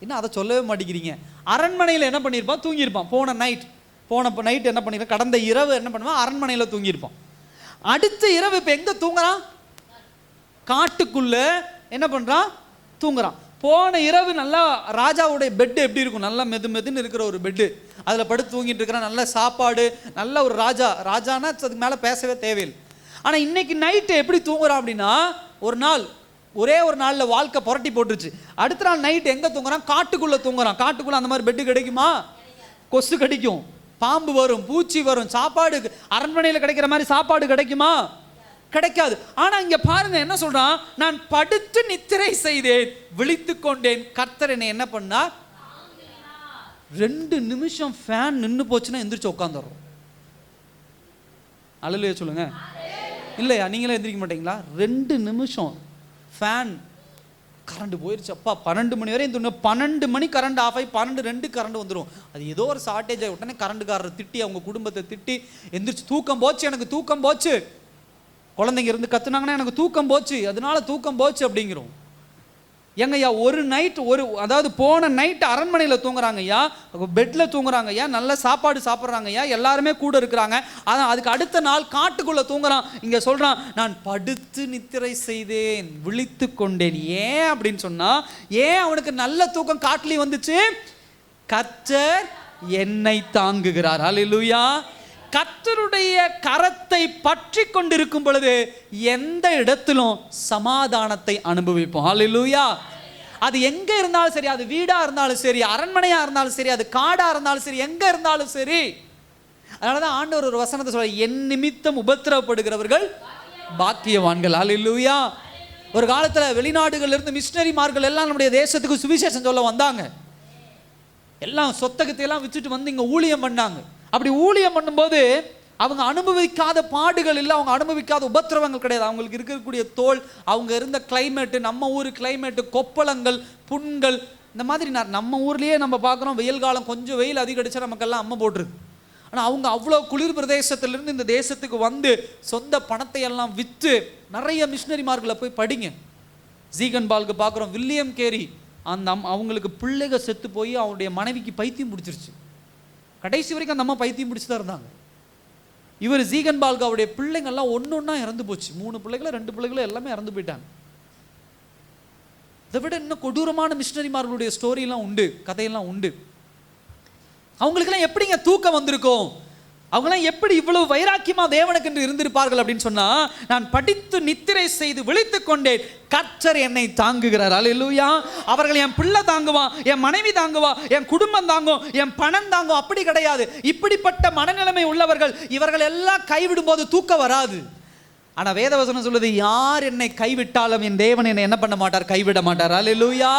இன்னும் அதை சொல்லவே மாட்டேங்கிறீங்க. அரண்மனையில் என்ன பண்ணியிருப்பான்? தூங்கியிருப்பான். போன நைட் என்ன பண்ணிருப்பான்? கடந்த இரவு என்ன பண்ணுவான்? அரண்மனையில் தூங்கியிருப்பான். அடுத்த இரவு இப்போ எங்கே தூங்குறான்? காட்டுக்குள்ள என்ன பண்ணுறான்? தூங்குறான். போன இரவு நல்லா ராஜாவுடைய பெட்டு எப்படி இருக்கும்? நல்லா மெதுன்னு இருக்கிற ஒரு பெட்டு, அதில் படுத்து தூங்கிட்டு இருக்கிறான். நல்ல சாப்பாடு, நல்ல ஒரு ராஜானா அதுக்கு மேலே பேசவே தேவையில்லை. ஆனால் இன்னைக்கு நைட்டு எப்படி தூங்குறான் அப்படின்னா, ஒரே ஒரு நாளில் வாழ்க்கை புரட்டி போட்டுருச்சு. அடுத்த நாள் நைட்டு எங்கே தூங்குறான்? காட்டுக்குள்ளே தூங்குறான். காட்டுக்குள்ளே அந்த மாதிரி பெட்டு கிடைக்குமா? கொசு கடிக்கும், பாம்பு வரும், பூச்சி வரும். சாப்பாடு அரண்மனையில் கிடைக்கிற மாதிரி சாப்பாடு கிடைக்குமா? கிடைக்காது. ஆனா இங்க பாருங்க என்ன சொல்றான்? நான் படுத்து நித்திரை செய்தேன், விழித்து கொண்டேன், கர்த்தர் என்னை என்ன பண்ணார்? 2 நிமிஷம் ஃபேன் நின்று போச்சுன்னா எந்திரிச்சு உட்காந்துறோம். அல்லேலூயா சொல்லுங்க. இல்லையா? நீங்களே எந்திரிக்க மாட்டீங்களா? 2 நிமிஷம் ஃபேன் கரண்ட் போயிருச்சு. அப்பா 12 மணி வரையும் 12 மணி கரண்ட் ஆஃப் ஆகி 12:02 கரண்ட் வந்துடும். அது ஏதோ ஒரு ஷார்ட்டேஜ் ஆகி உடனே கரண்ட்டுக்காரரை திட்டி, அவங்க குடும்பத்தை திட்டி எந்திரிச்சு, தூக்கம் போச்சு, எனக்கு தூக்கம் போச்சு, குழந்தைங்க இருந்து கத்துனாங்கன்னா எனக்கு தூக்கம் போச்சு, அதனால தூக்கம் போச்சு அப்படிங்கிறோம். எங்கய்யா அதாவது போன நைட்டு அரண்மனையில் தூங்குறாங்க ஐயா, பெட்டில் தூங்குறாங்க ஐயா, நல்ல சாப்பாடு சாப்பிட்றாங்க ஐயா, எல்லாருமே கூட இருக்கிறாங்க. ஆனால் அதுக்கு அடுத்த நாள் காட்டுக்குள்ளே தூங்குறான். இங்கே சொல்கிறான், நான் படுத்து நித்திரை செய்தேன், விழித்து கொண்டேன். ஏன் அப்படின்னு சொன்னால், ஏன் அவனுக்கு நல்ல தூக்கம் காட்டுலேயும் வந்துச்சு? கர்த்தர் என்னை தாங்குகிறார். அல்லேலூயா. கர்த்தருடைய கரத்தை பற்றி கொண்டிருக்கும் பொழுது எந்த இடத்திலும் சமாதானத்தை அனுபவிப்போம். ஹல்லேலூயா. அது எங்க இருந்தாலும் சரி, அது வீடா இருந்தாலும் சரி, அரண்மனையா இருந்தாலும் சரி, அது காடா இருந்தாலும் சரி, எங்க இருந்தாலும் சரி. அதனாலதான் ஆண்டவர் ஒரு வசனத்தை சொல்ற, என் நிமித்தம் உபத்திரவப்படுகிறவர்கள் பாக்கியவான்கள். ஹல்லேலூயா. ஒரு காலத்துல வெளிநாடுகள்ல இருந்து மிஷனரிமார்கள் எல்லாம் நம்முடைய தேசத்துக்கு சுவிசேஷம் சொல்ல வந்தாங்க. எல்லாம் சொத்தகத்தை எல்லாம் வித்துட்டு வந்து இங்க ஊழியம் பண்ணாங்க. அப்படி ஊழியம் பண்ணும்போது அவங்க அனுபவிக்காத பாடுகள் இல்லை, அவங்க அனுபவிக்காத உபத்திரவங்கள் கிடையாது. அவங்களுக்கு இருக்கக்கூடிய தோல், அவங்க இருந்த கிளைமேட்டு, நம்ம ஊர் கிளைமேட்டு, கொப்பளங்கள், புண்கள், இந்த மாதிரி நம்ம ஊர்லேயே நம்ம பார்க்குறோம். வெயில் காலம் கொஞ்சம் வெயில் அதிகடிச்சா நமக்கெல்லாம் அம்மை போட்டுருக்கு. ஆனால் அவங்க அவ்வளோ குளிர் பிரதேசத்திலிருந்து இந்த தேசத்துக்கு வந்து சொந்த பணத்தை எல்லாம் விற்று நிறைய மிஷினரிமார்களை போய் படிங்க. ஜீகன் பால்க்கு பார்க்குறோம், வில்லியம் கேரி, அவங்களுக்கு பிள்ளைக செத்து போய் அவருடைய மனைவிக்கு பைத்தியம் பிடிச்சிருச்சு. கடைசி வரைக்கும் அந்த அம்மா பைத்தியம் பிடிச்சி தான் இருந்தாங்க. இவர் ஜீகன் பால்க்கு அவருடைய பிள்ளைங்கள்லாம் ஒன்றா இறந்து போச்சு. 3 பிள்ளைகளோ 2 பிள்ளைகளோ எல்லாமே இறந்து போயிட்டாங்க. இதை விட இன்னும் கொடூரமான மிஷினரிமார்களுடைய ஸ்டோரியெல்லாம் உண்டு, கதையெல்லாம் உண்டு. அவங்களுக்கெல்லாம் எப்படிங்க தூக்கம் வந்திருக்கும்? அவங்களாம் எப்படி இவ்வளவு வைராக்கியமா தேவனுக்கு என்று இருந்திருப்பார்கள் அப்படின்னு சொன்னா, நான் படித்து நித்திரை செய்து விழித்து கொண்டேன், கர்த்தர் என்னை தாங்குகிறார். அல்லேலூயா. அவர்கள் என் பிள்ளை தாங்குவான், என் மனைவி தாங்குவா, என் குடும்பம் தாங்கும், என் பணம் தாங்கும், அப்படி கிடையாது. இப்படிப்பட்ட மனநிலைமை உள்ளவர்கள் இவர்கள் எல்லாம் கைவிடும் போது தூக்கம் வராது. ஆனா வேதவசனம் சொல்லுது, யார் என்னை கைவிட்டாலும் என் தேவன் என்னை என்ன பண்ண மாட்டார்? கைவிட மாட்டார். அல்லேலூயா.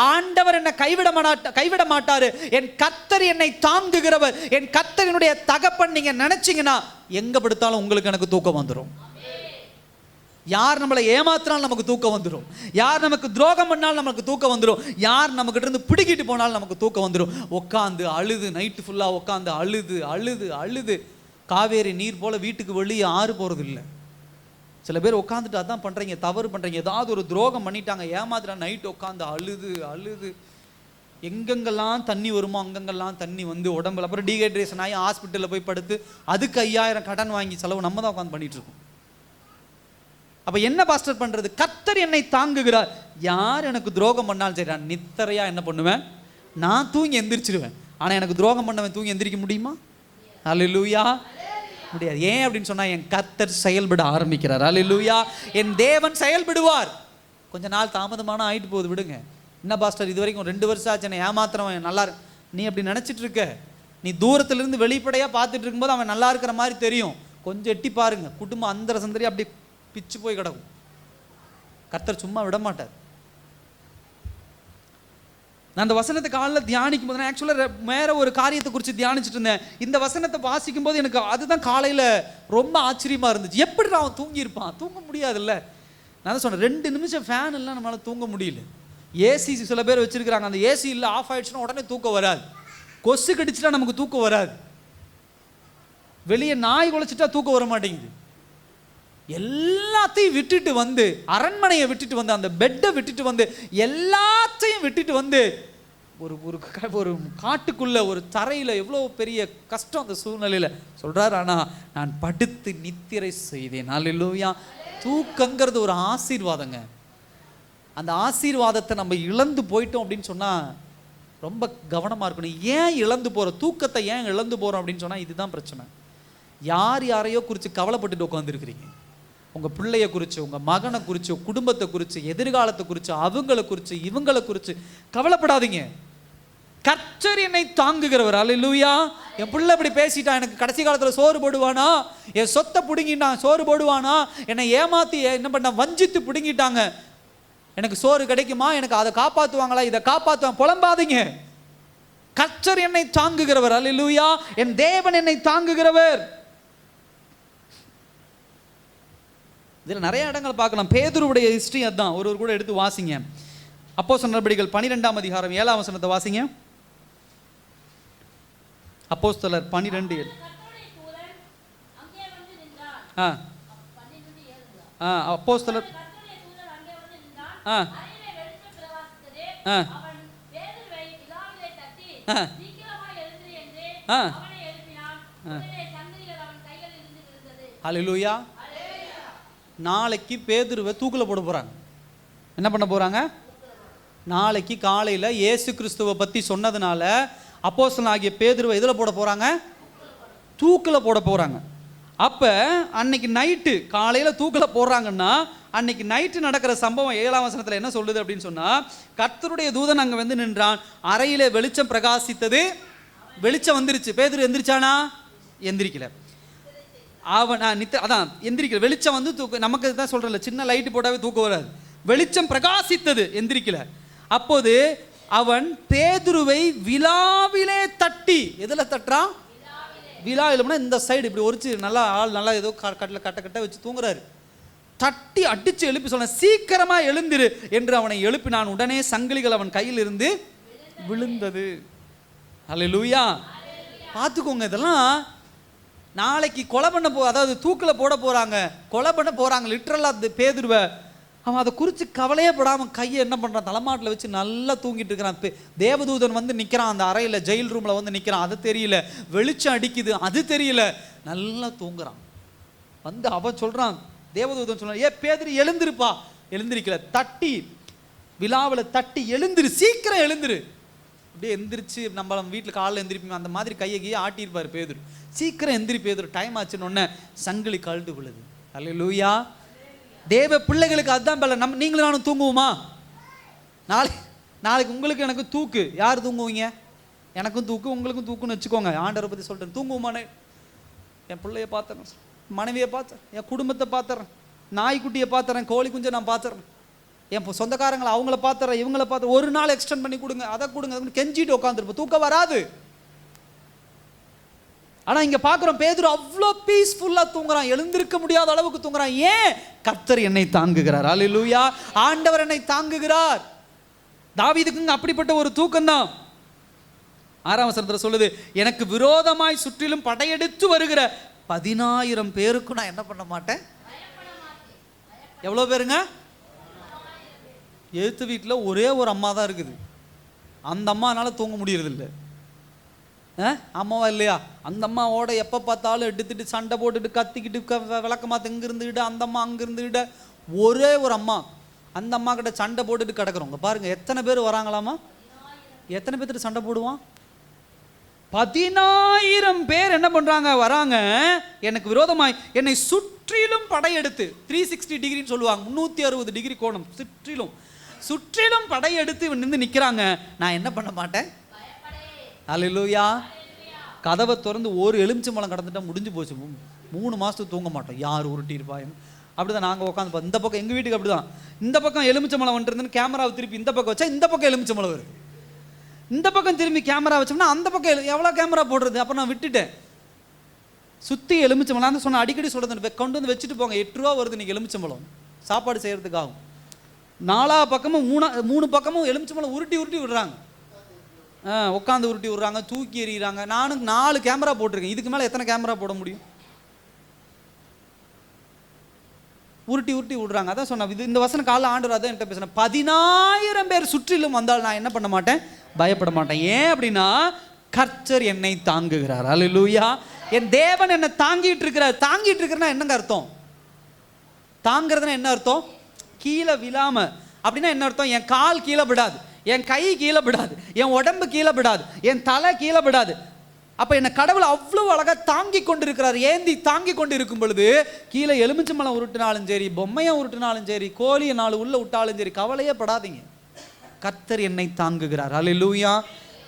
ஆண்டவர் என்னை கைவிட மாட்டாரு. என் கர்த்தர் என்னை தாங்குகிறவர், என் கர்த்தரினுடைய தகப்பன் நீங்க நினைச்சீங்கன்னா எங்க படுத்தாலும் உங்களுக்கு எனக்கு தூக்கம் வந்துடும். யார் நம்மளை ஏமாத்தினாலும் நமக்கு தூக்கம் வந்துடும். யார் நமக்கு துரோகம் பண்ணாலும் நமக்கு தூக்கம் வந்துடும். யார் நம்ம கிட்ட இருந்து பிடிக்கிட்டு போனாலும் நமக்கு தூக்கம் வந்துடும். உட்காந்து அழுது, நைட்டு ஃபுல்லா உட்காந்து அழுது அழுது அழுது, காவேரி நீர் போல வீட்டுக்கு வெளியே ஆறு போறது இல்லை. சில பேர் உட்காந்துட்டு அதான் பண்றீங்க, தவறு பண்றீங்க. ஏதாவது ஒரு துரோகம் பண்ணிட்டாங்க, ஏமாத்துறா, நைட்டு உட்காந்து அழுது அழுது, எங்கெங்கெல்லாம் தண்ணி வருமோ அங்கங்கெல்லாம் தண்ணி வந்து உடம்புல, அப்புறம் டீஹைட்ரேஷன் ஆகி ஹாஸ்பிட்டலில் போய் படுத்து அதுக்கு 5000 கடன் வாங்கி செலவு நம்ம தான் உட்காந்து பண்ணிட்டு இருக்கோம். அப்ப என்ன பாஸ்டர் பண்றது? கர்த்தர் என்னை தாங்குகிறார். யார் எனக்கு துரோகம் பண்ணாலும் சரி, நான் நித்தரையா என்ன பண்ணுவேன்? நான் தூங்கி எந்திரிச்சிடுவேன். ஆனா எனக்கு துரோகம் பண்ணவன் தூங்கி எந்திரிக்க முடியுமா? அல்லேலூயா. முடியாது. ஏன் அப்படின்னு சொன்னா, என் கர்த்தர் செயல்பட ஆரம்பிக்கிறார். அல்லேலூயா. என் தேவன் செயல்படுவார். கொஞ்ச நாள் தாமதமான ஆயிட்டு போகுது, விடுங்க. என்ன பாஸ்டர் இது வரைக்கும் 2 வருஷம் ஆச்சு என்னை ஏமாத்துறவன் நல்லா நீ அப்படி நினைச்சிட்டு இருக்க. நீ தூரத்துல இருந்து வெளிப்படையா பார்த்துட்டு இருக்கும்போது அவன் நல்லா இருக்கிற மாதிரி தெரியும். கொஞ்சம் எட்டி பாருங்க, குடும்பம் அந்த சந்தரி அப்படி பிச்சு போய் கிடக்கும். கர்த்தர் சும்மா விட மாட்டார். நான் அந்த வசனத்தை காலையில் தியானிக்கும் போது, நான் ஆக்சுவலாக வேற ஒரு காரியத்தை குறித்து தியானிச்சுட்டு இருந்தேன். இந்த வசனத்தை வாசிக்கும் போது எனக்கு அதுதான் காலையில் ரொம்ப ஆச்சரியமா இருந்துச்சு. எப்படி அவன் தூங்கியிருப்பான்? தூங்க முடியாதுல்ல. நான் தான் சொன்னேன், 2 நிமிஷம் ஃபேன் இல்லை நம்மளால தூங்க முடியல. ஏசி சில பேர் வச்சிருக்கிறாங்க, அந்த ஏசி இல்லை ஆஃப் ஆயிடுச்சுன்னா உடனே தூக்கம் வராது. கொசு கடிச்சுட்டா நமக்கு தூக்கம் வராது. வெளியே நாய் குலைச்சிட்டா தூக்கம் வர மாட்டேங்குது. எல்லாத்தையும் விட்டுட்டு வந்து, அரண்மனையை விட்டுட்டு வந்து, அந்த பெட்டை விட்டுட்டு வந்து, எல்லாத்தையும் விட்டுட்டு வந்து ஒரு ஒரு காட்டுக்குள்ள ஒரு தரையில எவ்வளோ பெரிய கஷ்டம் அந்த சூழ்நிலையில சொல்றாரு. ஆனா நான் படுத்து நித்திரை செய்தேன். அல்லேலூயா. தூக்கங்கிறது ஒரு ஆசீர்வாதங்க. அந்த ஆசீர்வாதத்தை நம்ம இழந்து போயிட்டோம் அப்படின்னு சொன்னா ரொம்ப கவனமா இருக்கணும். ஏன் இழந்து போறோம்? தூக்கத்தை ஏன் இழந்து போறோம் அப்படின்னு சொன்னா இதுதான் பிரச்சனை. யாரையோ குறித்து கவலைப்பட்டுட்டு உட்காந்துருக்கிறீங்க. உங்க பிள்ளைய குறித்து, உங்க மகனை குறித்து, குடும்பத்தை குறித்து, எதிர்காலத்தை குறித்து, அவங்களை குறித்து, இவங்களை குறித்து கவலைப்படாதீங்க. கர்த்தர் என்னை தாங்குகிறவர். அல்லேலூயா. என் பிள்ளை இப்படி பேசிட்டா, எனக்கு கடைசி காலத்தில் சோறு போடுவானா, என் சொத்தை பிடுங்கிட்டான் சோறு போடுவானா, என்னை ஏமாத்தி என்ன பண்ண வஞ்சித்து பிடுங்கிட்டாங்க, எனக்கு சோறு கிடைக்குமா, எனக்கு அதை காப்பாற்றுவாங்களா, இதை காப்பாற்றுவாங்க, புலம்பாதீங்க. கர்த்தர் என்னை தாங்குகிறவர். அல்லேலூயா. என் தேவன் என்னை தாங்குகிறவர். இதில் நிறைய இடங்கள் பார்க்கலாம். பேதுருவுடைய ஹிஸ்டரி அதுதான். ஒரு கூட எடுத்து வாசிங்க. அப்போஸ்தலர் நடபடிகள் 12ஆம் அதிகாரம் 7ஆம் வசனத்தை வாசிங்க. அப்போஸ்தலர் 12:7. அப்போஸ்தலர் அல்லேலூயா. நாளைக்கு பேதுருவை தூக்கில் போட போகிறாங்க. என்ன பண்ண போகிறாங்க? நாளைக்கு காலையில் இயேசு கிறிஸ்துவை பற்றி சொன்னதுனால அப்போஸ்தலன் ஆகிய பேதுருவை எதில் போட போகிறாங்க? தூக்கில் போட போகிறாங்க. அப்போ அன்னைக்கு நைட்டு காலையில் தூக்கில் போடுறாங்கன்னா அன்னைக்கு நைட்டு நடக்கிற சம்பவம் 7ஆம் வசனத்தில் என்ன சொல்லுது அப்படின்னு சொன்னால், கர்த்தருடைய தூதன் அங்கே வந்து நின்றான், அறையிலே வெளிச்சம் பிரகாசித்தது. வெளிச்சம் வந்துருச்சு. பேதுரு எந்திரிச்சானா? எந்திரிக்கல. அவன் அதான் எந்திரிக்கல. வெளிச்சம் வந்து நமக்கு தான் சொல்றேன்ல, சின்ன லைட்டு போட்டாவே தூக்கம் வராது. வெளிச்சம் பிரகாசித்தது, எந்திரிக்கல. அப்போது அவன் பேதுருவை விலாவிலே தட்டி, எதில் தட்டுறான்? விலா இல்லைன்னா இந்த சைடு இப்படி ஒரிச்சு நல்லா ஆள் நல்லா ஏதோ கட்டில் கட்ட வச்சு தூங்குறாரு. தட்டி அடிச்சு எழுப்பி சொன்ன, சீக்கிரமா எழுந்திரு என்று அவனை எழுப்பினான். உடனே சங்கிலிகள் அவன் கையில் இருந்து விழுந்தது. அல்லேலூயா. பார்த்துக்கோங்க, இதெல்லாம் நாளைக்கு கொலை பண்ண அதாவது தூக்கில் போட போகிறாங்க, கொலை பண்ண போகிறாங்க லிட்ரலாக பேதுருவை. அவன் அதை குறித்து கவலையே படாமல் கையை என்ன பண்ணுறான், தலைமாட்டில் வச்சு நல்லா தூங்கிட்டு இருக்கிறான். தேவதூதன் வந்து நிற்கிறான் அந்த அறையில், ஜெயில் ரூமில் வந்து நிற்கிறான். அது தெரியல. வெளிச்சம் அடிக்குது, அது தெரியல. நல்லா தூங்குறான். வந்து அவன் சொல்கிறான், தேவதூதன் சொல்கிறான், ஏ பேதுரு எழுந்திருப்பா. எழுந்திருக்கல. தட்டி விழாவில் தட்டி, எழுந்திரு, சீக்கிரம் எழுந்திரு. அப்படியே எந்திரிச்சு நம்ம வீட்டில் காலையில் எந்திரிப்போம் அந்த மாதிரி கையை கையை ஆட்டியிருப்பார் பேதுரு. சீக்கிரம் எந்திரி பேதுரு, டைம் ஆச்சுன்னு ஒன்று சங்கிலி கழண்டு விழுது. அல்லேலூயா. தேவ பிள்ளைகளுக்கு அதுதான் பல. நீங்களும் நானும் தூங்குவோமா? நாளைக்கு உங்களுக்கு எனக்கு தூக்கு. யார் தூங்குவீங்க? எனக்கும் தூக்கு, உங்களுக்கும் தூக்குன்னு வச்சுக்கோங்க. ஆண்டவரை பற்றி சொல்லிட்டேன். தூங்குவோமானே? என் பிள்ளைய பார்த்துறேன், மனைவியை பார்த்துறேன், என் குடும்பத்தை பார்த்துறேன், நாய்க்குட்டியை பார்த்துறேன், கோழி குஞ்சை நான் பார்த்துறேன், என் சொந்தக்காரங்களை அவங்கள பார்த்துறேன், இவங்களை பார்த்து ஒரு நாள் எக்ஸ்டெண்ட் பண்ணி கொடுங்க, அதை கொடுங்க, கெஞ்சிட்டு உட்காந்துருப்போம். தூக்கம் வராது. ஆனா இங்க பாக்குறோம், பேதுரு அவ்வளோ பீஸ்ஃபுல்லா தூங்குறான், எழுந்திருக்க முடியாத அளவுக்கு தூங்குறான். ஏன்? கர்த்தர் என்னை தாங்குகிறார். அல்லேலூயா. ஆண்டவர் என்னை தாங்குகிறார். தாவீதுக்கு அப்படிப்பட்ட ஒரு தூக்கம் தான். 6ஆம் வசனத்தில் சொல்லுது, எனக்கு விரோதமாய் சுற்றிலும் படையெடுத்து வருகிற 10,000 பேருக்கு நான் என்ன பண்ண மாட்டேன். எவ்வளோ பேருங்க? எழுத்து வீட்டில் ஒரே ஒரு அம்மா தான் இருக்குது. அந்த அம்மானால தூங்க முடியறதில்லை. அம்மாவா இல்லையா? அந்த அம்மாவோட எப்போ பார்த்தாலும் எடுத்துட்டு சண்டை போட்டுட்டு கத்திக்கிட்டு விளக்கமாத்த இங்கே இருந்துக்கிட்டு அந்த அம்மா அங்கே இருந்துக்கிட்ட ஒரே ஒரு அம்மா. அந்த அம்மா கிட்ட சண்டை போட்டுட்டு கிடக்குறோங்க. பாருங்க எத்தனை பேர் வராங்களாமா? எத்தனை பேர்த்துட்டு சண்டை போடுவான்? 10,000 பேர் என்ன பண்றாங்க? வராங்க. எனக்கு விரோதமாய் என்னை சுற்றிலும் படையெடுத்து, 360 டிகிரின்னு சொல்லுவாங்க, 360 டிகிரி கோணம், சுற்றிலும் படையெடுத்து நின்று நிற்கிறாங்க. நான் என்ன பண்ண மாட்டேன். அல்லேலூயா. கதவை திறந்து ஒரு எலுமிச்சம்பழம் கடந்துட்டா முடிஞ்சு போச்சு. 3 மாதத்துக்கு தூங்க மாட்டோம். யார் உருட்டியிருப்பா அப்படிதான் நாங்கள் உட்காந்து இந்த பக்கம் எங்கள் வீட்டுக்கு அப்படிதான், இந்த பக்கம் எலுமிச்சம்பழம் வந்துருந்துன்னு கேமராவை திருப்பி இந்த பக்கம் வச்சா இந்த பக்கம் எலுமிச்சம்பழம் வருது, இந்த பக்கம் திரும்பி கேமரா வச்சோம்னா அந்த பக்கம் எவ்வளோ கேமரா போடுறது. அப்போ நான் விட்டுட்டேன். சுற்றி எலுமிச்சம்பழம் சொன்ன அடிக்கடி சொல்கிறது, கொண்டு வந்து வச்சுட்டு போங்க, 8 ரூபா வருது நீங்கள் எலுமிச்சம்பழம் சாப்பாடு செய்கிறதுக்காகும். 4 பக்கமும் 3 பக்கமும் எலுமிச்சம்பழம் உருட்டி உருட்டி விடுறாங்க, உட்காந்து உருட்டி விடுறாங்க, தூக்கி எறிகிறாங்க. நானும் 4 கேமரா போட்டிருக்கேன். இதுக்கு மேலே எத்தனை கேமரா போட முடியும்? உருட்டி உருட்டி விடுறாங்க. அதான் சொன்னேன், இது இந்த வசனம் காலைல ஆண்டவர் அதான் என்கிட்ட பேசினேன். 10,000 பேர் சுற்றிலும் வந்தால் நான் என்ன பண்ண மாட்டேன், பயப்பட மாட்டேன். ஏன் அப்படின்னா கர்த்தர் என்னை தாங்குகிறார். அல்லேலூயா. என் தேவன் என்னை தாங்கிட்டு இருக்கிறார். தாங்கிட்டு இருக்கிறனா என்னங்க அர்த்தம்? தாங்கிறதுனா என்ன அர்த்தம்? கீழே விழாம. அப்படின்னா என்ன அர்த்தம்? என் கால் கீழே விடாது, என் கை கீழே விடாது, என் உடம்பு கீழே விடாது, என் தலை கீழே விடாது. அப்போ என்ன கடவுள் அவ்வளோ அழகாக தாங்கி கொண்டு இருக்கிறார். ஏந்தி தாங்கி கொண்டு இருக்கும் பொழுது கீழே எலுமிச்சம்பழம் உருட்டினாலும் சரி, பொம்மையை உருட்டினாலும் சரி, கோழியை 4 உள்ள விட்டாலும் சரி, கவலையே படாதீங்க. கர்த்தர் என்னை தாங்குகிறார். அல்லேலூயா.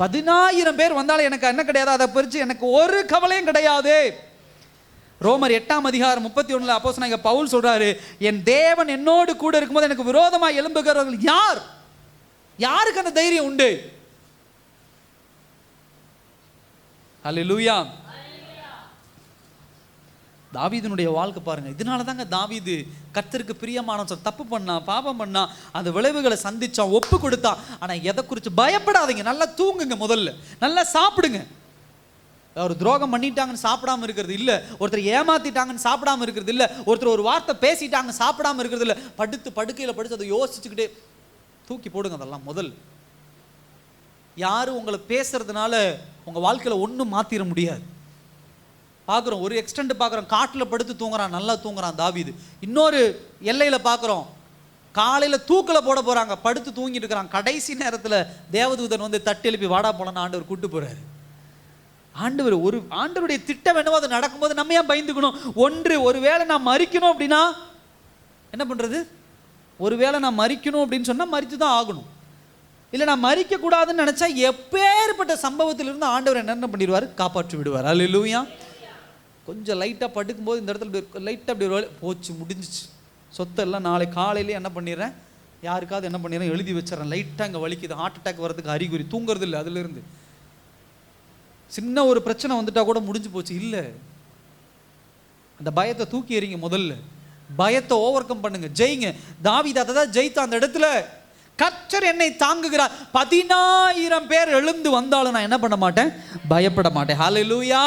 10,000 பேர் வந்தாலும் எனக்கு என்ன கிடையாது, அதை பறித்து எனக்கு ஒரு கவலையும் கிடையாது. ரோமர் 8ஆம் அதிகாரம் 31 அப்போஸ்தலனாகிய பவுல் சொல்றாரு, என் தேவன் என்னோடு கூட இருக்கும்போது எனக்கு விரோதமாக எழும்புகிறவர்கள் யார்? யாருக்கு அந்த தைரியம் உண்டு? அல்லேலூயா. தாவீதுனுடைய வாழ்க்கை பாருங்க. இதனால தாங்க தாவீது கர்த்தருக்கு பிரியமானவன். தப்பு பண்ணா, பாவம் பண்ணா, அந்த விளைவுகளை சந்திச்சான், ஒப்பு கொடுத்தான். ஆனா எதை குறித்து பயப்படாதீங்க, நல்லா தூங்குங்க, முதல்ல நல்லா சாப்பிடுங்க. ஒரு துரோகம் பண்ணிட்டாங்கன்னு சாப்பிடாம இருக்கிறது இல்ல, ஒருத்தர் ஏமாத்திட்டாங்கன்னு சாப்பிடாம இருக்கிறது இல்ல, ஒருத்தர் ஒரு வார்த்தை பேசிட்டாங்க சாப்பிடாம இருக்கிறது இல்ல. படுக்கையில படுத்து அதை யோசிச்சுக்கிட்டே தூக்கி போடுங்க. அதெல்லாம் முதல். யாரும் உங்களை பேசுறதுனால உங்க வாழ்க்கையில ஒன்றும் மாத்திர முடியாது. பார்க்குறோம், ஒரு எக்ஸ்டெண்ட் பார்க்குறோம், காட்டில் படுத்து தூங்குறான், நல்லா தூங்குறான் தாவீது. இன்னொரு எல்லையில் பார்க்குறோம், காலையில் தூக்கில் போட போகிறாங்க, படுத்து தூங்கிட்டு இருக்கிறான். கடைசி நேரத்தில் தேவதூதன் வந்து தட்டி எழுப்பி வாடா போலன்னு ஆண்டவர் கூட்டு போகிறாரு. ஆண்டவருடைய திட்டம் என்னவோ அது நடக்கும்போது நம்ம ஏன் பயந்துக்கணும்? ஒருவேளை நான் மறிக்கணும் அப்படின்னா என்ன பண்ணுறது? ஒருவேளை நான் மறிக்கணும் அப்படின்னு சொன்னால் மறித்து தான் ஆகணும். இல்லை நான் மறிக்கக்கூடாதுன்னு நினச்சா எப்பேற்பட்ட சம்பவத்திலிருந்து ஆண்டவர் என்ன பண்ணிடுவார், காப்பாற்றி விடுவார். அல்லேலூயா. கொஞ்சம் லைட்டாக படுக்கும்போது இந்த இடத்துல லைட்டாக அப்படி போச்சு, முடிஞ்சிச்சு. சொத்தெல்லாம் நாளை காலையிலே என்ன பண்ணிடுறேன், யாருக்காவது என்ன பண்ணிடுறேன், எழுதி வச்சிடறேன். லைட்டாக இங்கே வலிக்குது, ஹார்ட் அட்டாக் வர்றதுக்கு அறிகுறி, தூங்குறது இல்லை. அதுலேருந்து சின்ன ஒரு பிரச்சனை வந்துட்டா கூட முடிஞ்சு போச்சு. இல்லை, அந்த பயத்தை தூக்கி எறிங்க. முதல்ல பயத்தை ஓவர் கம் பண்ணுங்க, ஜெயிங்க. தாவீது அதை தான் ஜெயித்த அந்த இடத்துல. கர்த்தர் என்னை தாங்குகிறார். 10,000 பேர் எழுந்து வந்தாலும் நான் என்ன பண்ண மாட்டேன், பயப்பட மாட்டேன். ஹல்லேலூயா.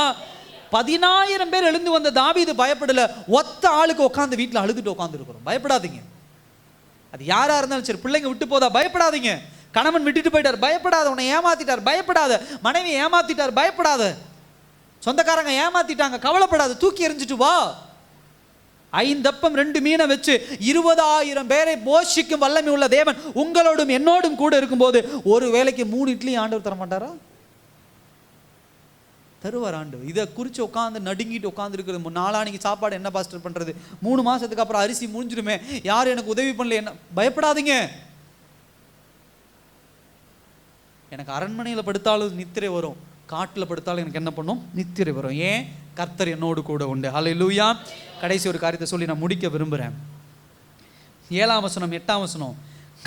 10,000 பேர் எழுந்து வந்த தாவீது பயப்படல. ஒத்த ஆளுக்கு உட்காந்து வீட்டில் அழுதுட்டு உட்காந்து இருக்கிறோம். பயப்படாதீங்க. அது யாரா இருந்தாலும் சரி. பிள்ளைங்க விட்டு போதா பயப்படாதீங்க. கணவன் விட்டுட்டு போயிட்டார், பயப்படாத. உன்னை ஏமாத்திட்டார், பயப்படாத. மனைவி ஏமாத்திட்டார், பயப்படாத. சொந்தக்காரங்க ஏமாத்திட்டாங்க, கவலைப்படாத. தூக்கி எறிஞ்சிட்டு வா. 5 அப்பம் 2 மீனை வச்சு 20,000 பேரை போஷிக்கும் வல்லமை உள்ள தேவன் உங்களோடும் என்னோடும் கூட இருக்கும்போது ஒரு வேளைக்கு 3 இட்லி ஆண்டவர் தர மாட்டாரா? தருவார் ஆண்டவர். இதை குறித்து உட்காந்து நடுங்கிட்டு உட்காந்து இருக்கிறது. நாளானிக்கு சாப்பாடு என்ன பாஸ்டர் பண்ணுறது, 3 மாதத்துக்கு அப்புறம் அரிசி முடிஞ்சிடுமே, யாரும் எனக்கு உதவி பண்ணல, என்ன? பயப்படாதீங்க. எனக்கு அரண்மனையில் படுத்தாலும் நித்திரை வரும், காட்டில் படுத்தாலும் எனக்கு என்ன பண்ணும், நித்திரை வரும். ஏன்? கர்த்தர் என்னோடு கூட உண்டு. ஹல்லேலூயா. கடைசி ஒரு காரியத்தை சொல்லி நான் முடிக்க விரும்புகிறேன். 7ஆம் வசனம் 8ஆம் வசனம்.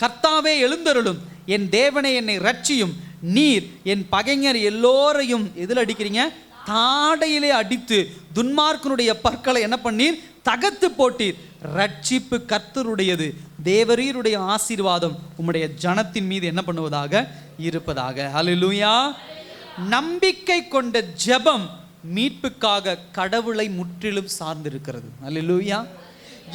கர்த்தாவே எழுந்தருளும், என் தேவனே என்னை ரட்சியும், நீர் என் பகைஞர் எல்லோரையும் எதில் அடிக்கிறீங்க, தாடையிலே அடித்து துன்மார்க்கனுடைய பற்களை என்ன பண்ணீர், தகர்த்து போட்டீர். ரட்சிப்பு கர்த்தருடையது, தேவரீருடைய ஆசீர்வாதம் உம்முடைய ஜனத்தின் மீது என்ன பண்ணுவதாக இருப்பதாக. ஹல்லேலூயா. நம்பிக்கை கொண்ட ஜெபம் மீட்புக்காக கடவுளை முற்றிலும் சார்ந்திருக்கிறது. அல்லேலூயா.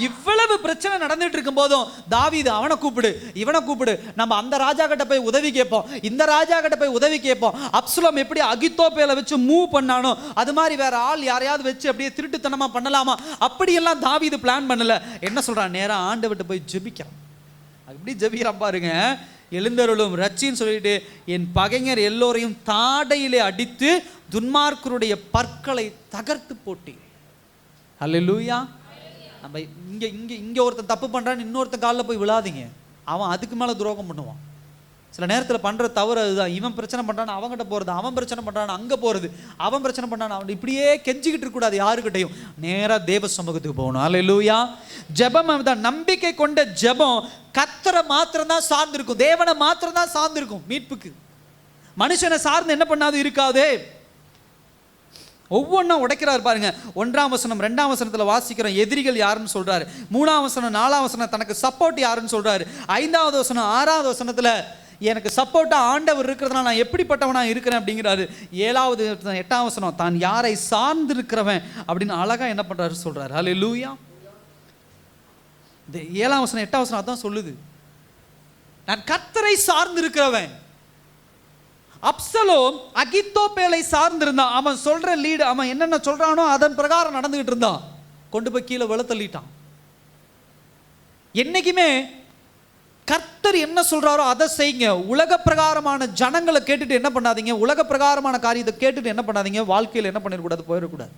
இவ்வளவு பிரச்சனை நடந்துட்டு இருக்கும் போதும் தாவீது அவனை கூப்பிடு, இவனை கூப்பிடு, நம்ம அந்த ராஜா கிட்ட போய் உதவி கேட்போம், இந்த ராஜா கிட்ட போய் உதவி கேட்போம். அப்சலோம் எப்படி அகித்தோப்பேலை வச்சு மூவ் பண்ணானோ அது மாதிரி வேற ஆள் யாரையாவது வச்சு அப்படியே திருட்டுத்தனமா பண்ணலாமா, அப்படியெல்லாம் தாவீது பிளான் பண்ணல. என்ன சொல்றான், நேரா ஆண்டவர்கிட்ட போய் ஜெபிக்கிறான். அப்படி ஜெபிக்கிறான் பாருங்க. எழுந்தருளும், ரட்சின்னு சொல்லிட்டு என் பகைஞர் எல்லோரையும் தாடையிலே அடித்து துன்மார்க்கருடைய பற்களை தகர்த்து போட்டி. அல்லேலூயா. நம்ம இங்கே ஒருத்தன் தப்பு பண்ணுறான்னு இன்னொருத்தன் காலில் போய் விழாதீங்க. அவன் அதுக்கு மேலே துரோகம் பண்ணுவான். சில நேரத்தில் பண்ணுற தவறு அதுதான். இவன் பிரச்சனை பண்ணுறான் அவங்ககிட்ட போகிறது, அவன் பிரச்சனை பண்ணுறான் அங்கே போகிறது, அவன் பிரச்சனை பண்ணான் அவன் இப்படியே கெஞ்சிக்கிட்டு இருக்கக்கூடாது யாருக்கிட்டையும். நேராக தேவ சமூகத்துக்கு போகணும். அல்லேலூயா. ஜெபம் தான். நம்பிக்கை கொண்ட ஜெபம் கர்த்தரை மாத்திரம் தான் சார்ந்திருக்கும், தேவனை மாத்திரம் தான் சார்ந்திருக்கும். மீட்புக்கு மனுஷனை சார்ந்து என்ன பண்ணாது இருக்காதே. ஒவ்வொன்றும் உடைக்கிறார் பாருங்க. 1ஆம் வசனம் 2ஆம் வசனத்தில் வாசிக்கிறோம் எதிரிகள் யாருன்னு சொல்றாரு. 3ஆம் வசனம் 4ஆம் வசனம் தனக்கு சப்போர்ட் யாருன்னு சொல்றாரு. 5வது வசனம் 6வது வசனத்தில் எனக்கு சப்போர்ட்டா ஆண்டவர் இருக்கிறதுனால நான் எப்படிப்பட்டவனா இருக்கிறேன் அப்படிங்கிறாரு. 7வது 8ஆம் வசனம் தான் யாரை சார்ந்து இருக்கிறவன் அப்படின்னு அழகா என்ன பண்றாரு சொல்றாரு. அல்லேலூயா. 7ஆம் வசனம் 8ஆம் வசனம் அதான் சொல்லுது, நான் கர்த்தரை சார்ந்து இருக்கிறவன். அப்சலோம் அகித்தோப்பேலை சார்ந்திருந்தான். அவன் சொல்ற லீடு, அவன் என்னென்ன சொல்றானோ அதன் பிரகாரம் நடந்துகிட்டு இருந்தான். கொண்டு போய் கீழே விழ தள்ளிட்டான். என்னைக்குமே கர்த்தர் என்ன சொல்றாரோ அதை செய்யுங்க. உலக பிரகாரமான ஜனங்களை கேட்டுட்டு என்ன பண்ணாதீங்க, உலக பிரகாரமான காரியத்தை கேட்டுட்டு என்ன பண்ணாதீங்க, வாழ்க்கையில் என்ன பண்ணிடக்கூடாது, போயிடக்கூடாது.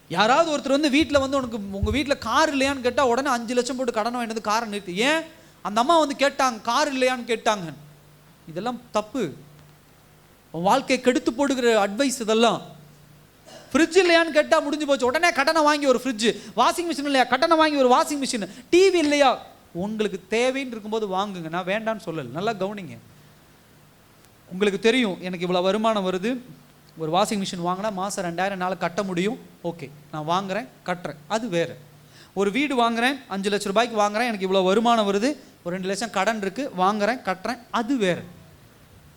யாராவது ஒருத்தர் வந்து வீட்டில் வந்து உனக்கு உங்கள் வீட்டில் கார் இல்லையான்னு கேட்டால் உடனே 5 லட்சம் போட்டு கடன் வாங்கினது காரை நிறுத்தி. ஏன்? அந்த அம்மா வந்து கேட்டாங்க கார் இல்லையான்னு கேட்டாங்க. இதெல்லாம் தப்பு. வாழ்க்கை கெடுத்து போடுகிற அட்வைஸ் இதெல்லாம். ஃப்ரிட்ஜ் இல்லையான்னு கேட்டால் முடிஞ்சு போச்சு, உடனே கடனை வாங்கி ஒரு ஃப்ரிட்ஜ். வாஷிங் மிஷின் இல்லையா, கடனை வாங்கி ஒரு வாஷிங் மிஷின். டிவி இல்லையா, உங்களுக்கு தேவைன்னு இருக்கும்போது வாங்குங்க, நான் வேண்டான்னு சொல்லலை. நல்லா கவனிங்க. உங்களுக்கு தெரியும் எனக்கு இவ்வளோ வருமானம் வருது, ஒரு வாஷிங் மிஷின் வாங்கினா மாதம் 2000 என்னால் கட்ட முடியும், ஓகே நான் வாங்குறேன் கட்டுறேன், அது வேறு. ஒரு வீடு வாங்குறேன் 5 லட்ச ரூபாய்க்கு வாங்குறேன், எனக்கு இவ்வளோ வருமானம் வருது, ஒரு 2 லட்சம் கடன் இருக்குது, வாங்குறேன் கட்டுறேன், அது வேறு.